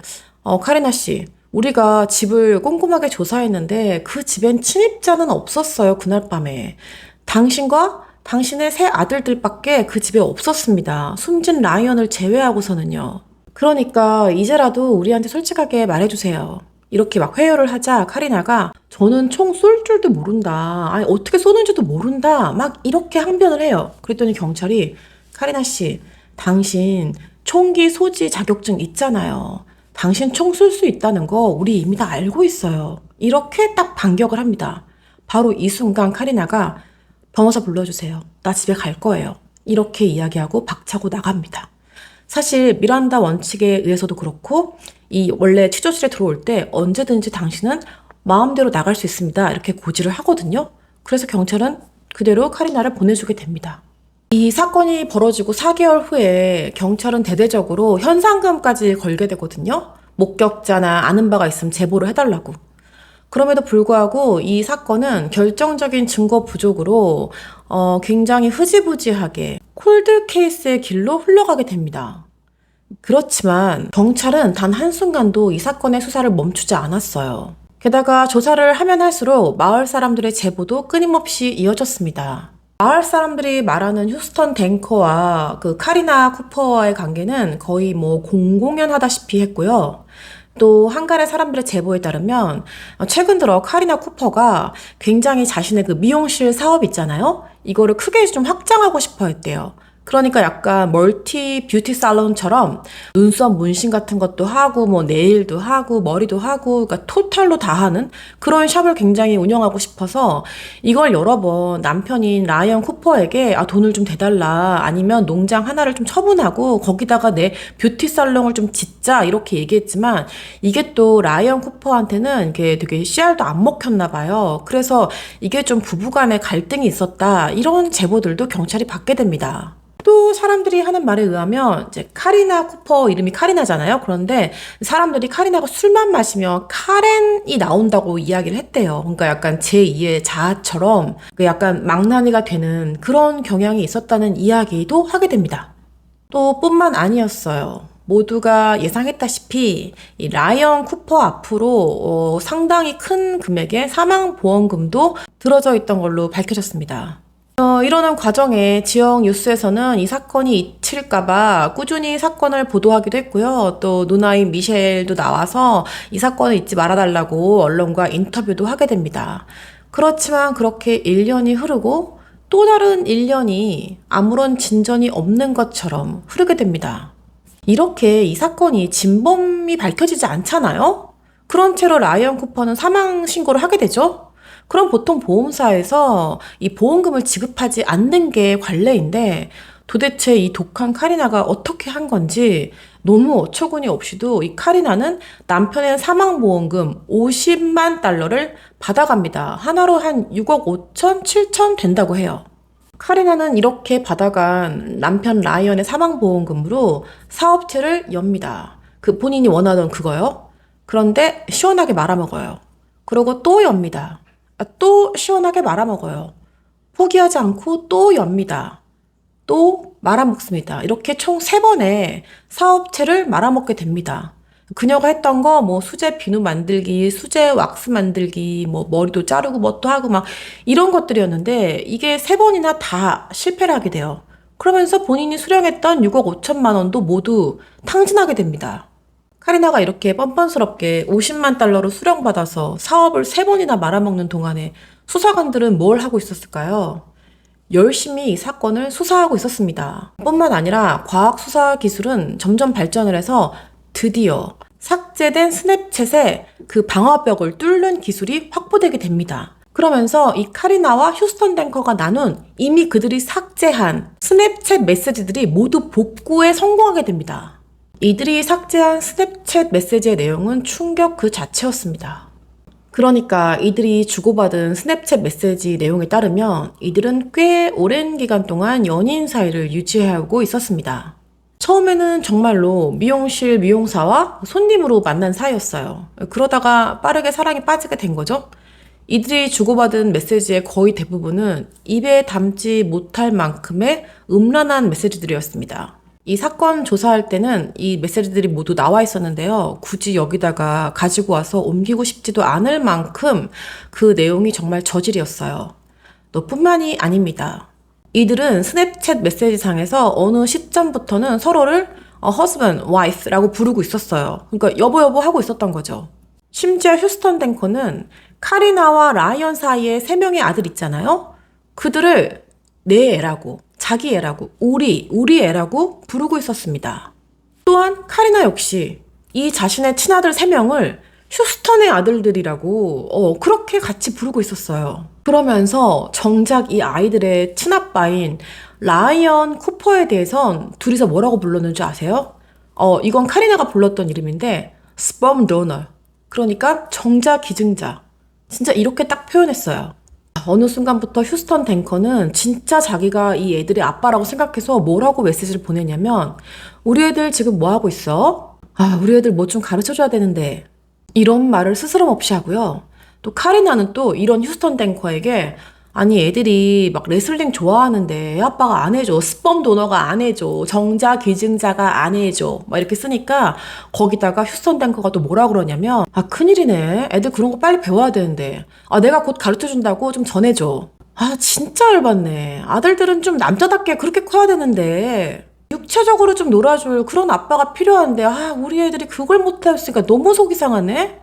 카리나 씨, 우리가 집을 꼼꼼하게 조사했는데 그 집엔 침입자는 없었어요. 그날 밤에. 당신과 당신의 세 아들들밖에 그 집에 없었습니다. 숨진 라이언을 제외하고서는요. 그러니까 이제라도 우리한테 솔직하게 말해주세요. 이렇게 막 회유를 하자 카리나가 저는 총 쏠 줄도 모른다. 아니 어떻게 쏘는지도 모른다. 막 이렇게 항변을 해요. 그랬더니 경찰이 카리나 씨, 당신 총기 소지 자격증 있잖아요. 당신 총 쏠 수 있다는 거 우리 이미 다 알고 있어요. 이렇게 딱 반격을 합니다. 바로 이 순간 카리나가 변호사 불러주세요. 나 집에 갈 거예요. 이렇게 이야기하고 박차고 나갑니다. 사실 미란다 원칙에 의해서도 그렇고 이 원래 취조실에 들어올 때 언제든지 당신은 마음대로 나갈 수 있습니다. 이렇게 고지를 하거든요. 그래서 경찰은 그대로 카리나를 보내주게 됩니다. 이 사건이 벌어지고 4개월 후에 경찰은 대대적으로 현상금까지 걸게 되거든요. 목격자나 아는 바가 있으면 제보를 해달라고. 그럼에도 불구하고 이 사건은 결정적인 증거 부족으로 굉장히 흐지부지하게 콜드 케이스의 길로 흘러가게 됩니다. 그렇지만 경찰은 단 한순간도 이 사건의 수사를 멈추지 않았어요. 게다가 조사를 하면 할수록 마을 사람들의 제보도 끊임없이 이어졌습니다. 마을 사람들이 말하는 휴스턴 댕커와 그 카리나 쿠퍼와의 관계는 거의 뭐 공공연하다시피 했고요. 또 한간의 사람들의 제보에 따르면 최근 들어 카리나 쿠퍼가 굉장히 자신의 그 미용실 사업 있잖아요. 이거를 크게 좀 확장하고 싶어 했대요. 그러니까 약간 멀티 뷰티 살론처럼 눈썹 문신 같은 것도 하고 뭐 네일도 하고 머리도 하고 그러니까 토탈로 다 하는 그런 샵을 굉장히 운영하고 싶어서 이걸 여러 번 남편인 라이언 쿠퍼에게 돈을 좀 대달라, 아니면 농장 하나를 좀 처분하고 거기다가 내 뷰티 살롱을 좀 짓자, 이렇게 얘기했지만 이게 또 라이언 쿠퍼한테는 이게 되게 씨알도 안 먹혔나 봐요. 그래서 이게 좀 부부간의 갈등이 있었다, 이런 제보들도 경찰이 받게 됩니다. 또 사람들이 하는 말에 의하면 이제 카리나 쿠퍼 이름이 카리나잖아요. 그런데 사람들이 카리나가 술만 마시면 카렌이 나온다고 이야기를 했대요. 그러니까 약간 제2의 자아처럼 약간 망나니가 되는 그런 경향이 있었다는 이야기도 하게 됩니다. 또 뿐만 아니었어요. 모두가 예상했다시피 이 라이언 쿠퍼 앞으로 상당히 큰 금액의 사망보험금도 들어져 있던 걸로 밝혀졌습니다. 이러는 과정에 지역 뉴스에서는 이 사건이 잊힐까봐 꾸준히 사건을 보도하기도 했고요. 또 누나인 미셸도 나와서 이 사건을 잊지 말아달라고 언론과 인터뷰도 하게 됩니다. 그렇지만 그렇게 1년이 흐르고 또 다른 1년이 아무런 진전이 없는 것처럼 흐르게 됩니다. 이렇게 이 사건이 진범이 밝혀지지 않잖아요? 그런 채로 라이언 쿠퍼는 사망 신고를 하게 되죠? 그럼 보통 보험사에서 이 보험금을 지급하지 않는 게 관례인데 도대체 이 독한 카리나가 어떻게 한 건지 너무 어처구니 없이도 이 카리나는 남편의 사망보험금 50만 달러를 받아갑니다. 하나로 한 6억 5천, 7천 된다고 해요. 카리나는 이렇게 받아간 남편 라이언의 사망보험금으로 사업체를 엽니다. 그 본인이 원하던 그거요. 그런데 시원하게 말아먹어요. 그러고 또 엽니다. 또 시원하게 말아먹어요. 포기하지 않고 또 엽니다. 또 말아먹습니다. 이렇게 총 3번의 사업체를 말아먹게 됩니다. 그녀가 했던 거 뭐 수제 비누 만들기, 수제 왁스 만들기, 뭐 머리도 자르고 뭐 또 하고 막 이런 것들이었는데 이게 3번이나 다 실패를 하게 돼요. 그러면서 본인이 수령했던 6억 5천만 원도 모두 탕진하게 됩니다. 카리나가 이렇게 뻔뻔스럽게 50만 달러로 수령받아서 사업을 3번이나 말아먹는 동안에 수사관들은 뭘 하고 있었을까요? 열심히 이 사건을 수사하고 있었습니다. 뿐만 아니라 과학 수사 기술은 점점 발전을 해서 드디어 삭제된 스냅챗의 그 방화벽을 뚫는 기술이 확보되게 됩니다. 그러면서 이 카리나와 휴스턴 탱커가 나눈 이미 그들이 삭제한 스냅챗 메시지들이 모두 복구에 성공하게 됩니다. 이들이 삭제한 스냅챗 메시지의 내용은 충격 그 자체였습니다. 그러니까 이들이 주고받은 스냅챗 메시지 내용에 따르면 이들은 꽤 오랜 기간 동안 연인 사이를 유지하고 있었습니다. 처음에는 정말로 미용실 미용사와 손님으로 만난 사이였어요. 그러다가 빠르게 사랑에 빠지게 된 거죠. 이들이 주고받은 메시지의 거의 대부분은 입에 담지 못할 만큼의 음란한 메시지들이었습니다. 이 사건 조사할 때는 이 메시지들이 모두 나와 있었는데요. 굳이 여기다가 가지고 와서 옮기고 싶지도 않을 만큼 그 내용이 정말 저질이었어요. 너뿐만이 아닙니다. 이들은 스냅챗 메시지상에서 어느 시점부터는 서로를 husband, wife라고 부르고 있었어요. 그러니까 여보 여보 하고 있었던 거죠. 심지어 휴스턴 탱커는 카리나와 라이언 사이에 3명의 아들 있잖아요. 그들을 내 애라고, 자기 애라고, 우리 애라고 부르고 있었습니다. 또한 카리나 역시 이 자신의 친아들 3명을 휴스턴의 아들들이라고 그렇게 같이 부르고 있었어요. 그러면서 정작 이 아이들의 친아빠인 라이언 쿠퍼에 대해선 둘이서 뭐라고 불렀는지 아세요? 이건 카리나가 불렀던 이름인데 sperm donor, 그러니까 정자 기증자. 진짜 이렇게 딱 표현했어요. 어느 순간부터 휴스턴 탱커는 진짜 자기가 이 애들의 아빠라고 생각해서 뭐라고 메시지를 보내냐면 우리 애들 지금 뭐 하고 있어? 우리 애들 뭐 좀 가르쳐줘야 되는데, 이런 말을 스스럼없이 하고요. 또 카리나는 또 이런 휴스턴 탱커에게 아니 애들이 막 레슬링 좋아하는데 애 아빠가 안 해줘, 스펌 도너가 안 해줘, 정자 기증자가 안 해줘 막 이렇게 쓰니까 거기다가 휴스턴 탱커가 또 뭐라 그러냐면 큰일이네, 애들 그런 거 빨리 배워야 되는데 내가 곧 가르쳐준다고 좀 전해줘. 진짜 열받네. 아들들은 좀 남자답게 그렇게 커야 되는데 육체적으로 좀 놀아줄 그런 아빠가 필요한데 우리 애들이 그걸 못했으니까 너무 속이 상하네.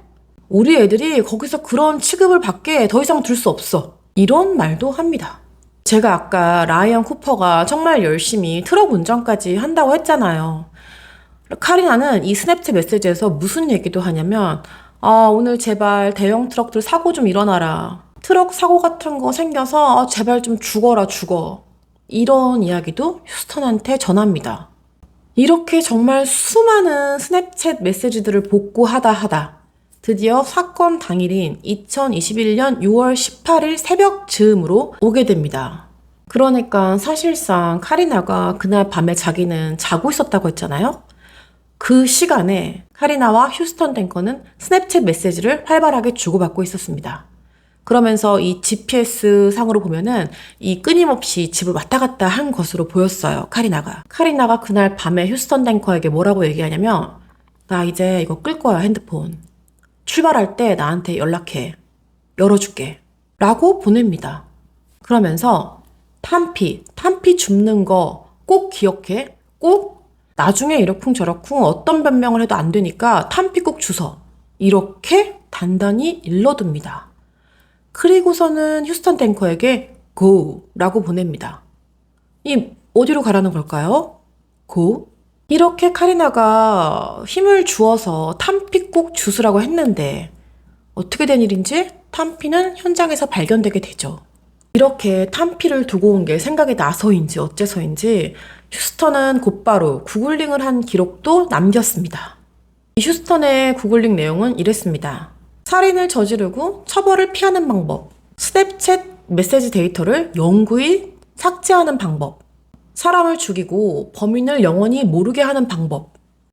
우리 애들이 거기서 그런 취급을 받게 더 이상 둘 수 없어. 이런 말도 합니다. 제가 아까 라이언 쿠퍼가 정말 열심히 트럭 운전까지 한다고 했잖아요. 카리나는 이 스냅챗 메시지에서 무슨 얘기도 하냐면 오늘 제발 대형 트럭들 사고 좀 일어나라. 트럭 사고 같은 거 생겨서 제발 좀 죽어라 죽어. 이런 이야기도 휴스턴한테 전합니다. 이렇게 정말 수많은 스냅챗 메시지들을 복구하다 드디어 사건 당일인 2021년 6월 18일 새벽 즈음으로 오게 됩니다. 그러니까 사실상 카리나가 그날 밤에 자기는 자고 있었다고 했잖아요. 그 시간에 카리나와 휴스턴 탱커는 스냅챗 메시지를 활발하게 주고받고 있었습니다. 그러면서 이 GPS 상으로 보면은 이 끊임없이 집을 왔다 갔다 한 것으로 보였어요. 카리나가 그날 밤에 휴스턴 탱커에게 뭐라고 얘기하냐면 나 이제 이거 끌 거야, 핸드폰. 출발할 때 나한테 연락해. 열어줄게. 라고 보냅니다. 그러면서 탄피 줍는 거 꼭 기억해. 꼭 나중에 이러쿵저러쿵 어떤 변명을 해도 안 되니까 탄피 꼭 주서. 이렇게 단단히 일러둡니다. 그리고서는 휴스턴 탱커에게 go 라고 보냅니다. 이 어디로 가라는 걸까요? go? 이렇게 카리나가 힘을 주어서 탄피 꼭 주스라고 했는데 어떻게 된 일인지 탄피는 현장에서 발견되게 되죠. 이렇게 탄피를 두고 온 게 생각이 나서인지 어째서인지 휴스턴은 곧바로 구글링을 한 기록도 남겼습니다. 이 휴스턴의 구글링 내용은 이랬습니다. 살인을 저지르고 처벌을 피하는 방법, 스냅챗 메시지 데이터를 영구히 삭제하는 방법, 사람을 죽이고 범인을 영원히 모르게 하는 방법.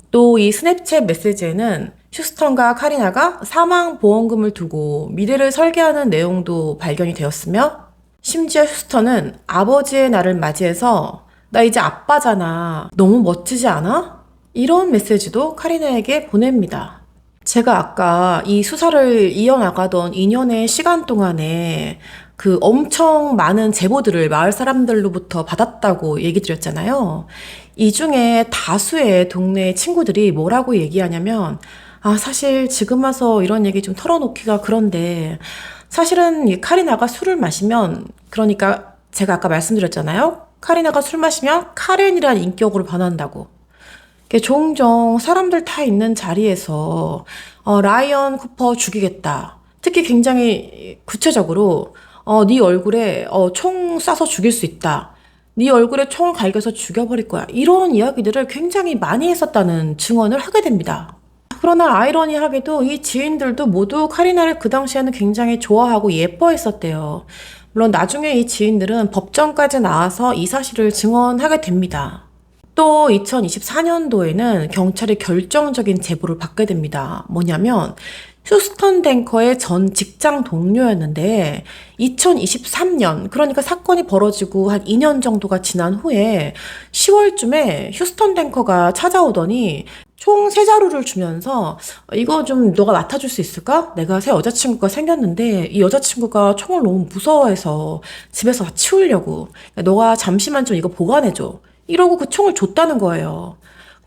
또 이 스냅챗 메시지에는 휴스턴과 카리나가 사망 보험금을 두고 미래를 설계하는 내용도 발견이 되었으며 심지어 휴스턴은 아버지의 날을 맞이해서 나 이제 아빠잖아. 너무 멋지지 않아? 이런 메시지도 카리나에게 보냅니다. 제가 아까 이 수사를 이어나가던 2년의 시간 동안에 그 엄청 많은 제보들을 마을 사람들로부터 받았다고 얘기 드렸잖아요. 이 중에 다수의 동네 친구들이 뭐라고 얘기하냐면 사실 지금 와서 이런 얘기 좀 털어놓기가 그런데 사실은 이 카리나가 술을 마시면 그러니까 제가 아까 말씀드렸잖아요. 카리나가 술 마시면 카렌이라는 인격으로 변한다고. 종종 사람들 다 있는 자리에서 라이언 쿠퍼 죽이겠다. 특히 굉장히 구체적으로 네 얼굴에 총 쏴서 죽일 수 있다. 네 얼굴에 총을 갈겨서 죽여버릴 거야. 이런 이야기들을 굉장히 많이 했었다는 증언을 하게 됩니다. 그러나 아이러니하게도 이 지인들도 모두 카리나를 그 당시에는 굉장히 좋아하고 예뻐했었대요. 물론 나중에 이 지인들은 법정까지 나와서 이 사실을 증언하게 됩니다. 또 2024년도에는 경찰이 결정적인 제보를 받게 됩니다. 뭐냐면 휴스턴 탱커의 전 직장 동료였는데 2023년 그러니까 사건이 벌어지고 한 2년 정도가 지난 후에 10월쯤에 휴스턴 탱커가 찾아오더니 총 3자루를 주면서 이거 좀 너가 맡아줄 수 있을까? 내가 새 여자친구가 생겼는데 이 여자친구가 총을 너무 무서워해서 집에서 다 치우려고. 너가 잠시만 좀 이거 보관해줘. 이러고 그 총을 줬다는 거예요.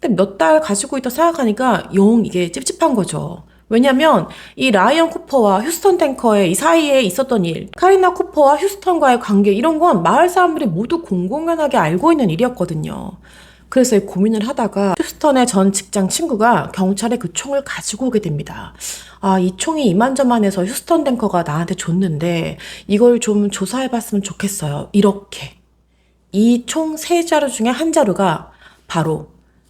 근데 몇 달 가지고 있다 생각하니까 영 이게 찝찝한 거죠. 왜냐면 이 라이언 쿠퍼와 휴스턴 탱커의 이 사이에 있었던 일, 카리나 쿠퍼와 휴스턴과의 관계 이런 건 마을 사람들이 모두 공공연하게 알고 있는 일이었거든요. 그래서 이 고민을 하다가 휴스턴의 전 직장 친구가 경찰에 그 총을 가지고 오게 됩니다. 이 총이 이만저만해서 휴스턴 탱커가 나한테 줬는데 이걸 좀 조사해봤으면 좋겠어요. 이렇게. 이 총 3자루 중에 한 자루가 바로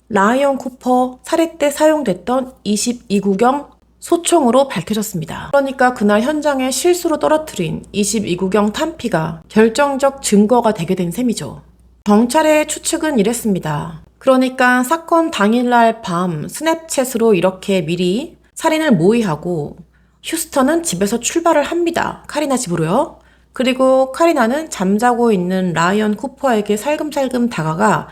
라이언 쿠퍼 살해 때 사용됐던 22구경 소총으로 밝혀졌습니다. 그러니까 그날 현장에 실수로 떨어뜨린 22구경 탄피가 결정적 증거가 되게 된 셈이죠. 경찰의 추측은 이랬습니다. 그러니까 사건 당일날 밤 스냅챗으로 이렇게 미리 살인을 모의하고 휴스턴은 집에서 출발을 합니다. 카리나 집으로요. 그리고 카리나는 잠자고 있는 라이언 쿠퍼에게 살금살금 다가가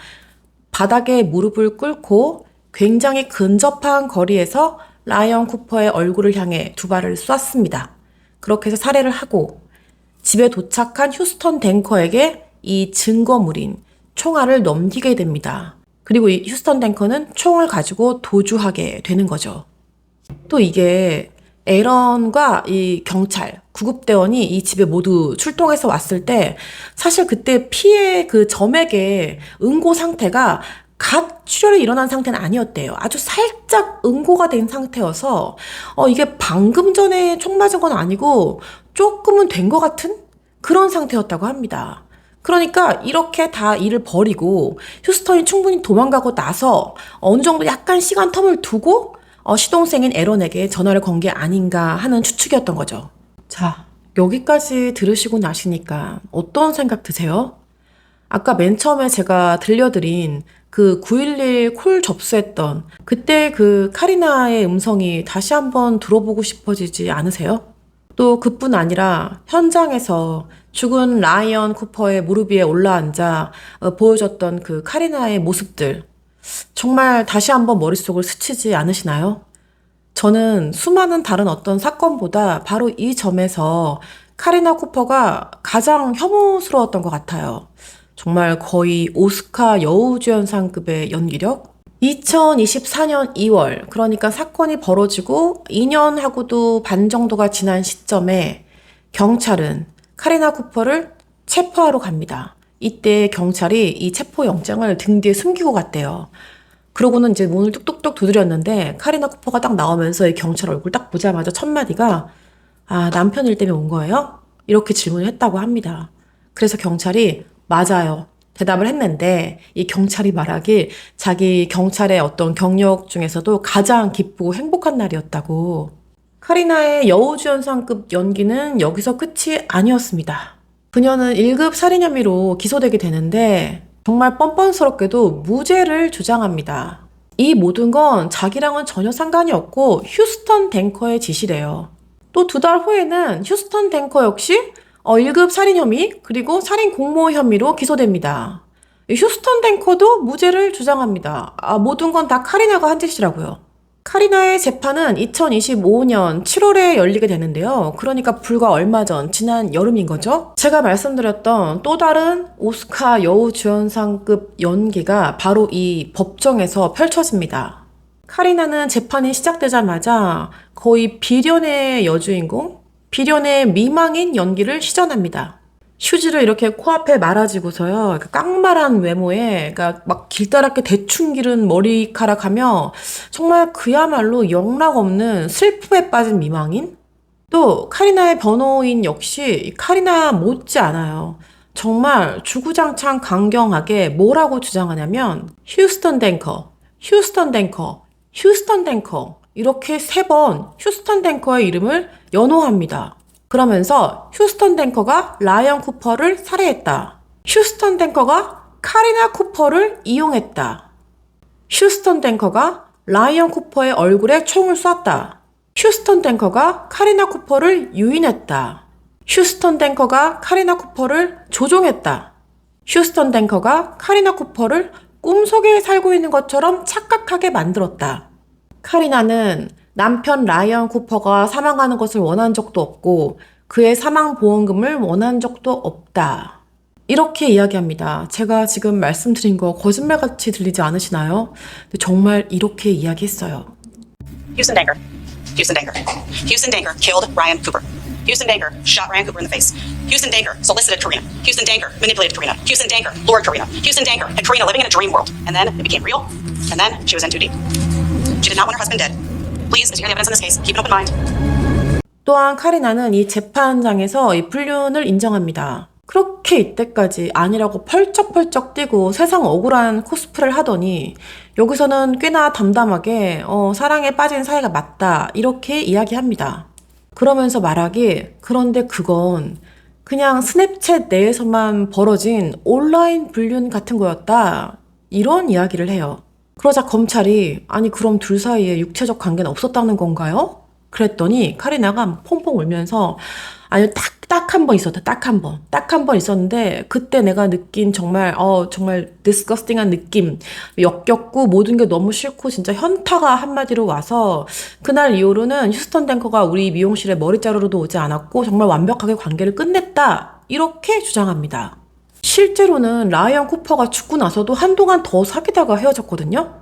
바닥에 무릎을 꿇고 굉장히 근접한 거리에서 라이언 쿠퍼의 얼굴을 향해 2발을 쐈습니다. 그렇게 해서 살해를 하고 집에 도착한 휴스턴 탱커에게 이 증거물인 총알을 넘기게 됩니다. 그리고 이 휴스턴 탱커는 총을 가지고 도주하게 되는 거죠. 또 이게 에런과 이 경찰, 구급대원이 이 집에 모두 출동해서 왔을 때 사실 그때 피해 그 점액의 응고 상태가 갓 출혈이 일어난 상태는 아니었대요. 아주 살짝 응고가 된 상태여서 이게 방금 전에 총 맞은 건 아니고 조금은 된 것 같은 그런 상태였다고 합니다. 그러니까 이렇게 다 일을 버리고 휴스턴이 충분히 도망가고 나서 어느 정도 약간 시간 텀을 두고 시동생인 에런에게 전화를 건 게 아닌가 하는 추측이었던 거죠. 자, 여기까지 들으시고 나시니까 어떤 생각 드세요? 아까 맨 처음에 제가 들려드린 그 911 콜 접수했던 그때 그 카리나의 음성이 다시 한번 들어보고 싶어지지 않으세요? 또 그뿐 아니라 현장에서 죽은 라이언 쿠퍼의 무릎 위에 올라앉아 보여줬던 그 카리나의 모습들 정말 다시 한번 머릿속을 스치지 않으시나요? 저는 수많은 다른 어떤 사건보다 바로 이 점에서 카리나 쿠퍼가 가장 혐오스러웠던 것 같아요. 정말 거의 오스카 여우주연상급의 연기력? 2024년 2월, 그러니까 사건이 벌어지고 2년하고도 반 정도가 지난 시점에 경찰은 카리나 쿠퍼를 체포하러 갑니다. 이때 경찰이 이 체포영장을 등 뒤에 숨기고 갔대요. 그러고는 이제 문을 뚝뚝뚝 두드렸는데 카리나 쿠퍼가 딱 나오면서 이 경찰 얼굴 딱 보자마자 첫 마디가 아, 남편 일 때문에 온 거예요? 이렇게 질문을 했다고 합니다. 그래서 경찰이 맞아요. 대답을 했는데 이 경찰이 말하길 자기 경찰의 어떤 경력 중에서도 가장 기쁘고 행복한 날이었다고. 카리나의 여우주연상급 연기는 여기서 끝이 아니었습니다. 그녀는 1급 살인 혐의로 기소되게 되는데 정말 뻔뻔스럽게도 무죄를 주장합니다. 이 모든 건 자기랑은 전혀 상관이 없고 휴스턴 댕커의 지시래요. 또 2달 후에는 휴스턴 댕커 역시 1급 살인 혐의 그리고 살인 공모 혐의로 기소됩니다. 휴스턴 댕커도 무죄를 주장합니다. 모든 건 다 카리나가 한 짓이라고요. 카리나의 재판은 2025년 7월에 열리게 되는데요. 그러니까 불과 얼마 전 지난 여름인 거죠. 제가 말씀드렸던 또 다른 오스카 여우주연상급 연기가 바로 이 법정에서 펼쳐집니다. 카리나는 재판이 시작되자마자 거의 비련의 여주인공, 비련의 미망인 연기를 시전합니다. 휴지를 이렇게 코앞에 말아지고서요. 깡말한 외모에 그러니까 막 길다랗게 대충 기른 머리카락하며 정말 그야말로 영락 없는 슬픔에 빠진 미망인? 또 카리나의 변호인 역시 카리나 못지 않아요. 정말 주구장창 강경하게 뭐라고 주장하냐면 휴스턴 댕커, 휴스턴 댕커, 휴스턴 댕커 이렇게 3번 휴스턴 댕커의 이름을 연호합니다. 그러면서 휴스턴 댕커가 라이언 쿠퍼를 살해했다. 휴스턴 댕커가 카리나 쿠퍼를 이용했다. 휴스턴 댕커가 라이언 쿠퍼의 얼굴에 총을 쐈다. 휴스턴 댕커가 카리나 쿠퍼를 유인했다. 휴스턴 댕커가 카리나 쿠퍼를 조종했다. 휴스턴 댕커가 카리나 쿠퍼를 꿈속에 살고 있는 것처럼 착각하게 만들었다. 카리나는 남편 라이언 쿠퍼가 사망하는 것을 원한 적도 없고 그의 사망 보험금을 원한 적도 없다. 이렇게 이야기합니다. 제가 지금 말씀드린 거 거짓말같이 들리지 않으시나요? 근데 정말 이렇게 이야기했어요. Houston Danker. Houston Danker. Houston Danker killed Ryan Cooper. Houston Danker shot Ryan Cooper in the face. Houston Danker solicited Karina. Houston Danker manipulated Karina. Houston Danker lured Karina. Houston Danker had Karina living in a dream world. And then it became real. And then she was in too deep. She did not want her husband dead. Please, as you hear the evidence in this case, keep an open mind. 또한 카리나는 이 재판장에서 이 불륜을 인정합니다. 그렇게 이때까지 아니라고 펄쩍펄쩍 뛰고 세상 억울한 코스프레를 하더니 여기서는 꽤나 담담하게 사랑에 빠진 사이가 맞다 이렇게 이야기합니다. 그러면서 말하기 그런데 그건 그냥 스냅챗 내에서만 벌어진 온라인 불륜 같은 거였다 이런 이야기를 해요. 그러자 검찰이 아니 그럼 둘 사이에 육체적 관계는 없었다는 건가요? 그랬더니 카리나가 퐁퐁 울면서 아니 딱 한 번 있었다. 딱 한 번 있었는데 그때 내가 느낀 정말 disgusting한 느낌 역겹고 모든 게 너무 싫고 진짜 현타가 한마디로 와서 그날 이후로는 휴스턴 댕커가 우리 미용실에 머리 자르러도 오지 않았고 정말 완벽하게 관계를 끝냈다 이렇게 주장합니다. 실제로는 라이언 쿠퍼가 죽고 나서도 한동안 더 사귀다가 헤어졌거든요.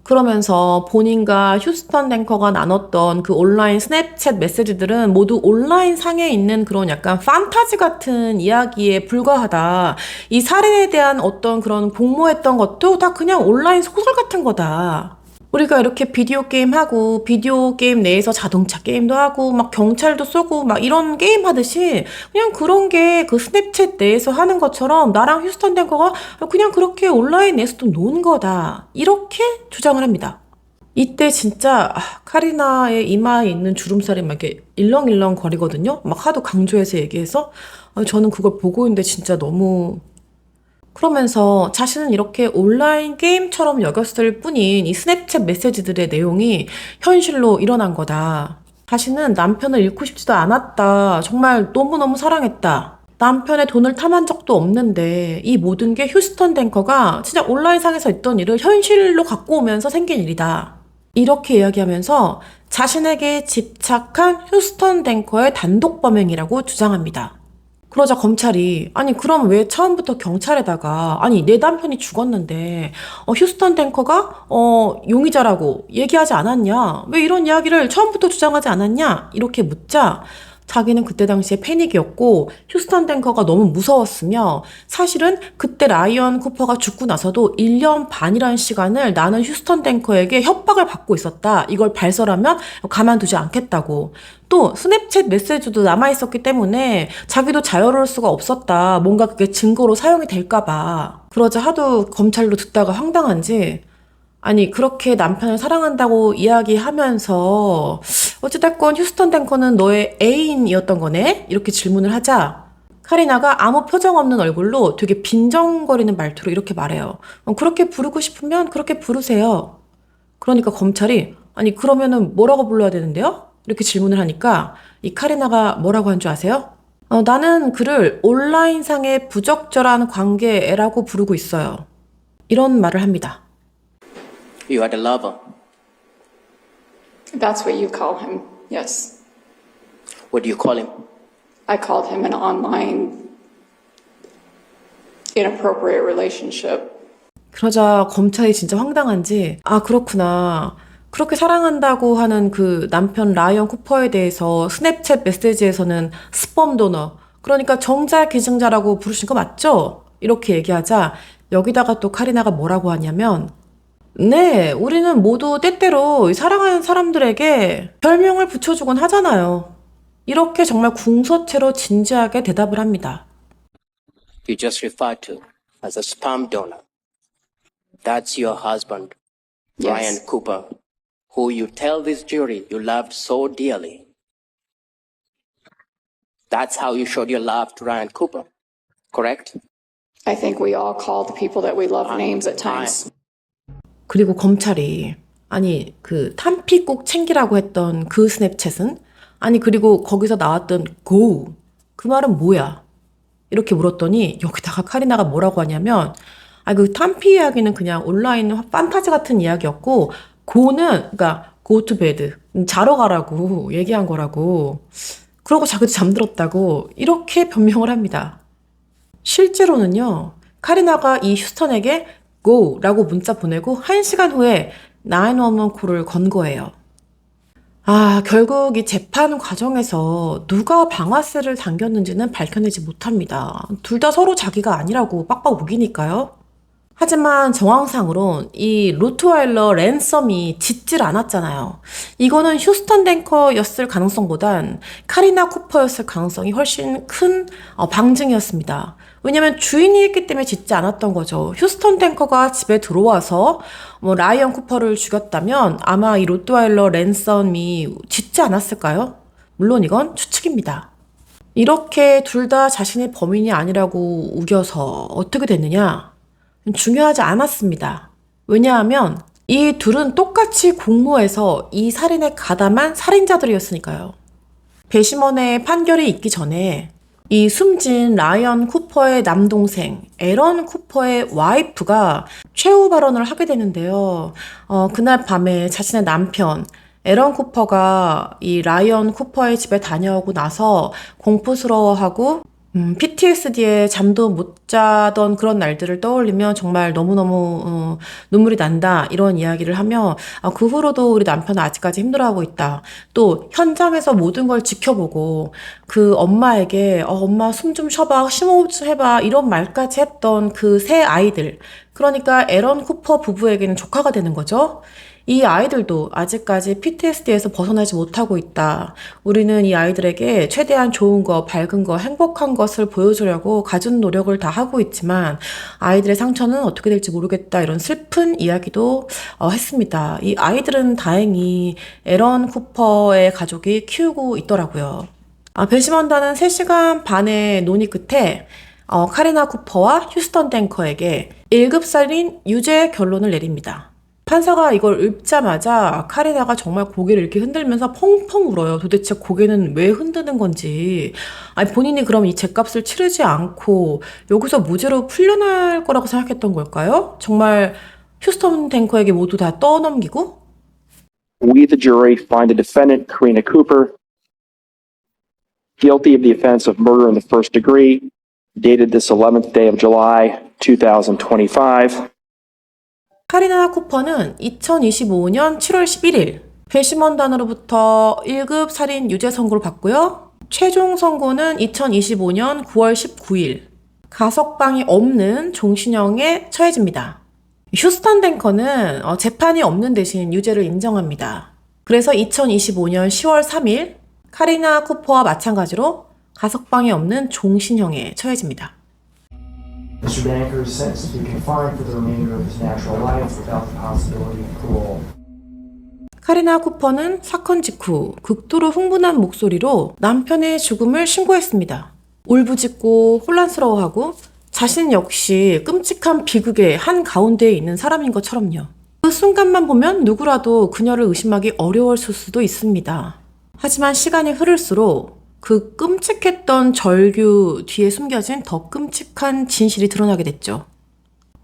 그러면서 본인과 휴스턴 댕커가 나눴던 그 온라인 스냅챗 메시지들은 모두 온라인 상에 있는 그런 약간 판타지 같은 이야기에 불과하다. 이 살인에 대한 어떤 그런 공모했던 것도 다 그냥 온라인 소설 같은 거다. 우리가 이렇게 비디오 게임 하고 비디오 게임 내에서 자동차 게임도 하고 막 경찰도 쏘고 막 이런 게임 하듯이 그냥 그런 게 그 스냅챗 내에서 하는 것처럼 나랑 휴스턴 댕커가 그냥 그렇게 온라인 내에서도 노는 거다 이렇게 주장을 합니다. 이때 진짜 카리나의 이마에 있는 주름살이 막 이렇게 일렁일렁 거리거든요. 막 하도 강조해서 얘기해서 저는 그걸 보고 있는데 진짜 너무 그러면서 자신은 이렇게 온라인 게임처럼 여겼을 뿐인 이 스냅챗 메시지들의 내용이 현실로 일어난 거다. 자신은 남편을 잃고 싶지도 않았다. 정말 너무너무 사랑했다. 남편의 돈을 탐한 적도 없는데 이 모든 게 휴스턴 댕커가 진짜 온라인상에서 있던 일을 현실로 갖고 오면서 생긴 일이다. 이렇게 이야기하면서 자신에게 집착한 휴스턴 탱커의 단독 범행이라고 주장합니다. 그러자 검찰이 아니 그럼 왜 처음부터 경찰에다가 아니 내 남편이 죽었는데 휴스턴 탱커가 용의자라고 얘기하지 않았냐? 왜 이런 이야기를 처음부터 주장하지 않았냐? 이렇게 묻자 자기는 그때 당시에 패닉이었고 휴스턴 탱커가 너무 무서웠으며 사실은 그때 라이언 쿠퍼가 죽고 나서도 1년 반이라는 시간을 나는 휴스턴 탱커에게 협박을 받고 있었다. 이걸 발설하면 가만두지 않겠다고. 또 스냅챗 메시지도 남아있었기 때문에 자기도 자유로울 수가 없었다. 뭔가 그게 증거로 사용이 될까봐. 그러자 하도 검찰로 듣다가 황당한지 아니 그렇게 남편을 사랑한다고 이야기하면서 어찌됐건 휴스턴 탱커는 너의 애인이었던 거네? 이렇게 질문을 하자 카리나가 아무 표정 없는 얼굴로 되게 빈정거리는 말투로 이렇게 말해요. 그렇게 부르고 싶으면 그렇게 부르세요. 그러니까 검찰이 아니 그러면은 뭐라고 불러야 되는데요? 이렇게 질문을 하니까 이 카리나가 뭐라고 한 줄 아세요? 나는 그를 온라인상의 부적절한 관계라고 부르고 있어요. 이런 말을 합니다. You are the lover. That's what you call him, yes. What do you call him? I called him an online inappropriate relationship. 그러자 검찰이 진짜 황당한지 아 그렇구나. 그렇게 사랑한다고 하는 그 남편 라이언 쿠퍼에 대해서 스냅챗 메시지에서는 스펌 도너 그러니까 정자 기증자라고 부르신 거 맞죠? 이렇게 얘기하자 여기다가 또 카리나가 뭐라고 하냐면 네, 우리는 모두 때때로 사랑하는 사람들에게 별명을 붙여주곤 하잖아요. 이렇게 정말 궁서체로 진지하게 대답을 합니다. You just referred to as a sperm donor. That's your husband, Yes. Ryan Cooper, who you tell this jury you loved so dearly. That's how you showed your love to Ryan Cooper, correct? I think we all call the people that we love names at times. 그리고 검찰이 아니 그 탄피 꼭 챙기라고 했던 그 스냅챗은? 아니 그리고 거기서 나왔던 go 그 말은 뭐야? 이렇게 물었더니 여기다가 카리나가 뭐라고 하냐면 아 그 탄피 이야기는 그냥 온라인 판타지 같은 이야기였고 go는 그러니까 go to bed 자러 가라고 얘기한 거라고 그러고 자기도 잠들었다고 이렇게 변명을 합니다. 실제로는요 카리나가 이 휴스턴에게 go 라고 문자 보내고 1시간 후에 911 콜을 건 거예요. 아, 결국 이 재판 과정에서 누가 방아쇠를 당겼는지는 밝혀내지 못합니다. 둘 다 서로 자기가 아니라고 빡빡 우기니까요. 하지만 정황상으론 이 로트와일러 랜섬이 짖질 않았잖아요. 이거는 휴스턴 탱커였을 가능성보단 카리나 쿠퍼였을 가능성이 훨씬 큰 방증이었습니다. 왜냐면 주인이 했기 때문에 짖지 않았던 거죠. 휴스턴 탱커가 집에 들어와서 라이언 쿠퍼를 죽였다면 아마 이 로트와일러 랜섬이 짖지 않았을까요? 물론 이건 추측입니다. 이렇게 둘 다 자신의 범인이 아니라고 우겨서 어떻게 됐느냐? 중요하지 않았습니다. 왜냐하면 이 둘은 똑같이 공모해서 이 살인에 가담한 살인자들이었으니까요. 배심원의 판결이 있기 전에 이 숨진 라이언 쿠퍼의 남동생 에런 쿠퍼의 와이프가 최후 발언을 하게 되는데요. 그날 밤에 자신의 남편 에런 쿠퍼가 이 라이언 쿠퍼의 집에 다녀오고 나서 공포스러워하고 PTSD에 잠도 못 자던 그런 날들을 떠올리면 정말 너무너무 눈물이 난다 이런 이야기를 하며 그 후로도 우리 남편은 아직까지 힘들어하고 있다. 또 현장에서 모든 걸 지켜보고 그 엄마에게 엄마 숨 좀 쉬어봐 심호흡 좀 해봐 이런 말까지 했던 그 세 아이들 그러니까 에런 쿠퍼 부부에게는 조카가 되는 거죠. 이 아이들도 아직까지 PTSD에서 벗어나지 못하고 있다. 우리는 이 아이들에게 최대한 좋은 거, 밝은 거, 행복한 것을 보여주려고 갖은 노력을 다 하고 있지만 아이들의 상처는 어떻게 될지 모르겠다. 이런 슬픈 이야기도 했습니다. 이 아이들은 다행히 에런 쿠퍼의 가족이 키우고 있더라고요. 배심원단은 3시간 반의 논의 끝에 카리나 쿠퍼와 휴스턴 탱커에게 1급 살인 유죄 결론을 내립니다. 판사가 이걸 읊자마자 카리나가 정말 고개를 이렇게 흔들면서 펑펑 울어요. 도대체 고개는 왜 흔드는 건지. 아니 본인이 그럼 이 죗값을 치르지 않고 여기서 무죄로 풀려날 거라고 생각했던 걸까요? 정말 휴스턴 탱커에게 모두 다 떠넘기고? we, the jury, find the defendant, Karina Cooper, guilty of the offense of murder in the first degree, dated this 11th day of July, 2025. 카리나 쿠퍼는 2025년 7월 11일 배심원단으로부터 1급 살인 유죄 선고를 받고요. 최종 선고는 2025년 9월 19일 가석방이 없는 종신형에 처해집니다. 휴스턴 탱커는 재판이 없는 대신 유죄를 인정합니다. 그래서 2025년 10월 3일 카리나 쿠퍼와 마찬가지로 가석방이 없는 종신형에 처해집니다. Mr. Danker is sentenced to be confined for the remainder of his natural life without the possibility of parole. 카리나 쿠퍼는 사건 직후 극도로 흥분한 목소리로 남편의 죽음을 신고했습니다. 울부짖고 혼란스러워하고 자신 역시 끔찍한 비극의 한가운데에 있는 사람인 것처럼요. 그 순간만 보면 누구라도 그녀를 의심하기 어려웠을 수도 있습니다. 하지만 시간이 흐를수록 그 끔찍했던 절규 뒤에 숨겨진 더 끔찍한 진실이 드러나게 됐죠.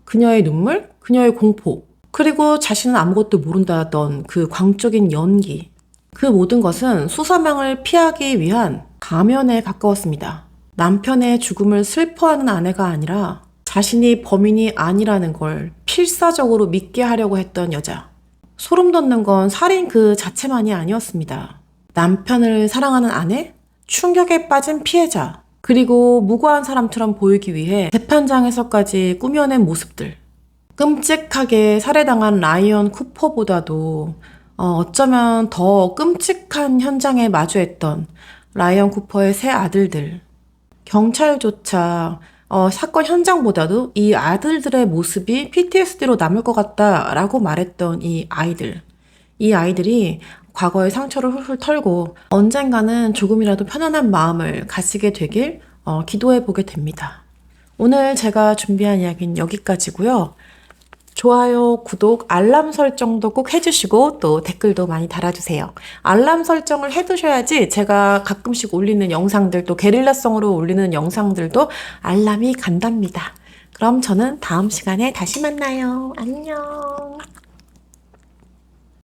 그녀의 눈물, 그녀의 공포, 그리고 자신은 아무것도 모른다던 그 광적인 연기. 그 모든 것은 수사망을 피하기 위한 가면에 가까웠습니다. 남편의 죽음을 슬퍼하는 아내가 아니라 자신이 범인이 아니라는 걸 필사적으로 믿게 하려고 했던 여자. 소름 돋는 건 살인 그 자체만이 아니었습니다. 남편을 사랑하는 아내, 충격에 빠진 피해자, 그리고 무고한 사람처럼 보이기 위해 재판장에서까지 꾸며낸 모습들. 끔찍하게 살해당한 라이언 쿠퍼보다도 어쩌면 더 끔찍한 현장에 마주했던 라이언 쿠퍼의 세 아들들. 경찰조차 사건 현장보다도 이 아들들의 모습이 PTSD로 남을 것 같다라고 말했던 이 아이들. 이 아이들이 과거의 상처를 훌훌 털고 언젠가는 조금이라도 편안한 마음을 가지게 되길 기도해보게 됩니다. 오늘 제가 준비한 이야기는 여기까지고요. 좋아요, 구독, 알람 설정도 꼭 해주시고 또 댓글도 많이 달아주세요. 알람 설정을 해두셔야지 제가 가끔씩 올리는 영상들, 또 게릴라성으로 올리는 영상들도 알람이 간답니다. 그럼 저는 다음 시간에 다시 만나요. 안녕.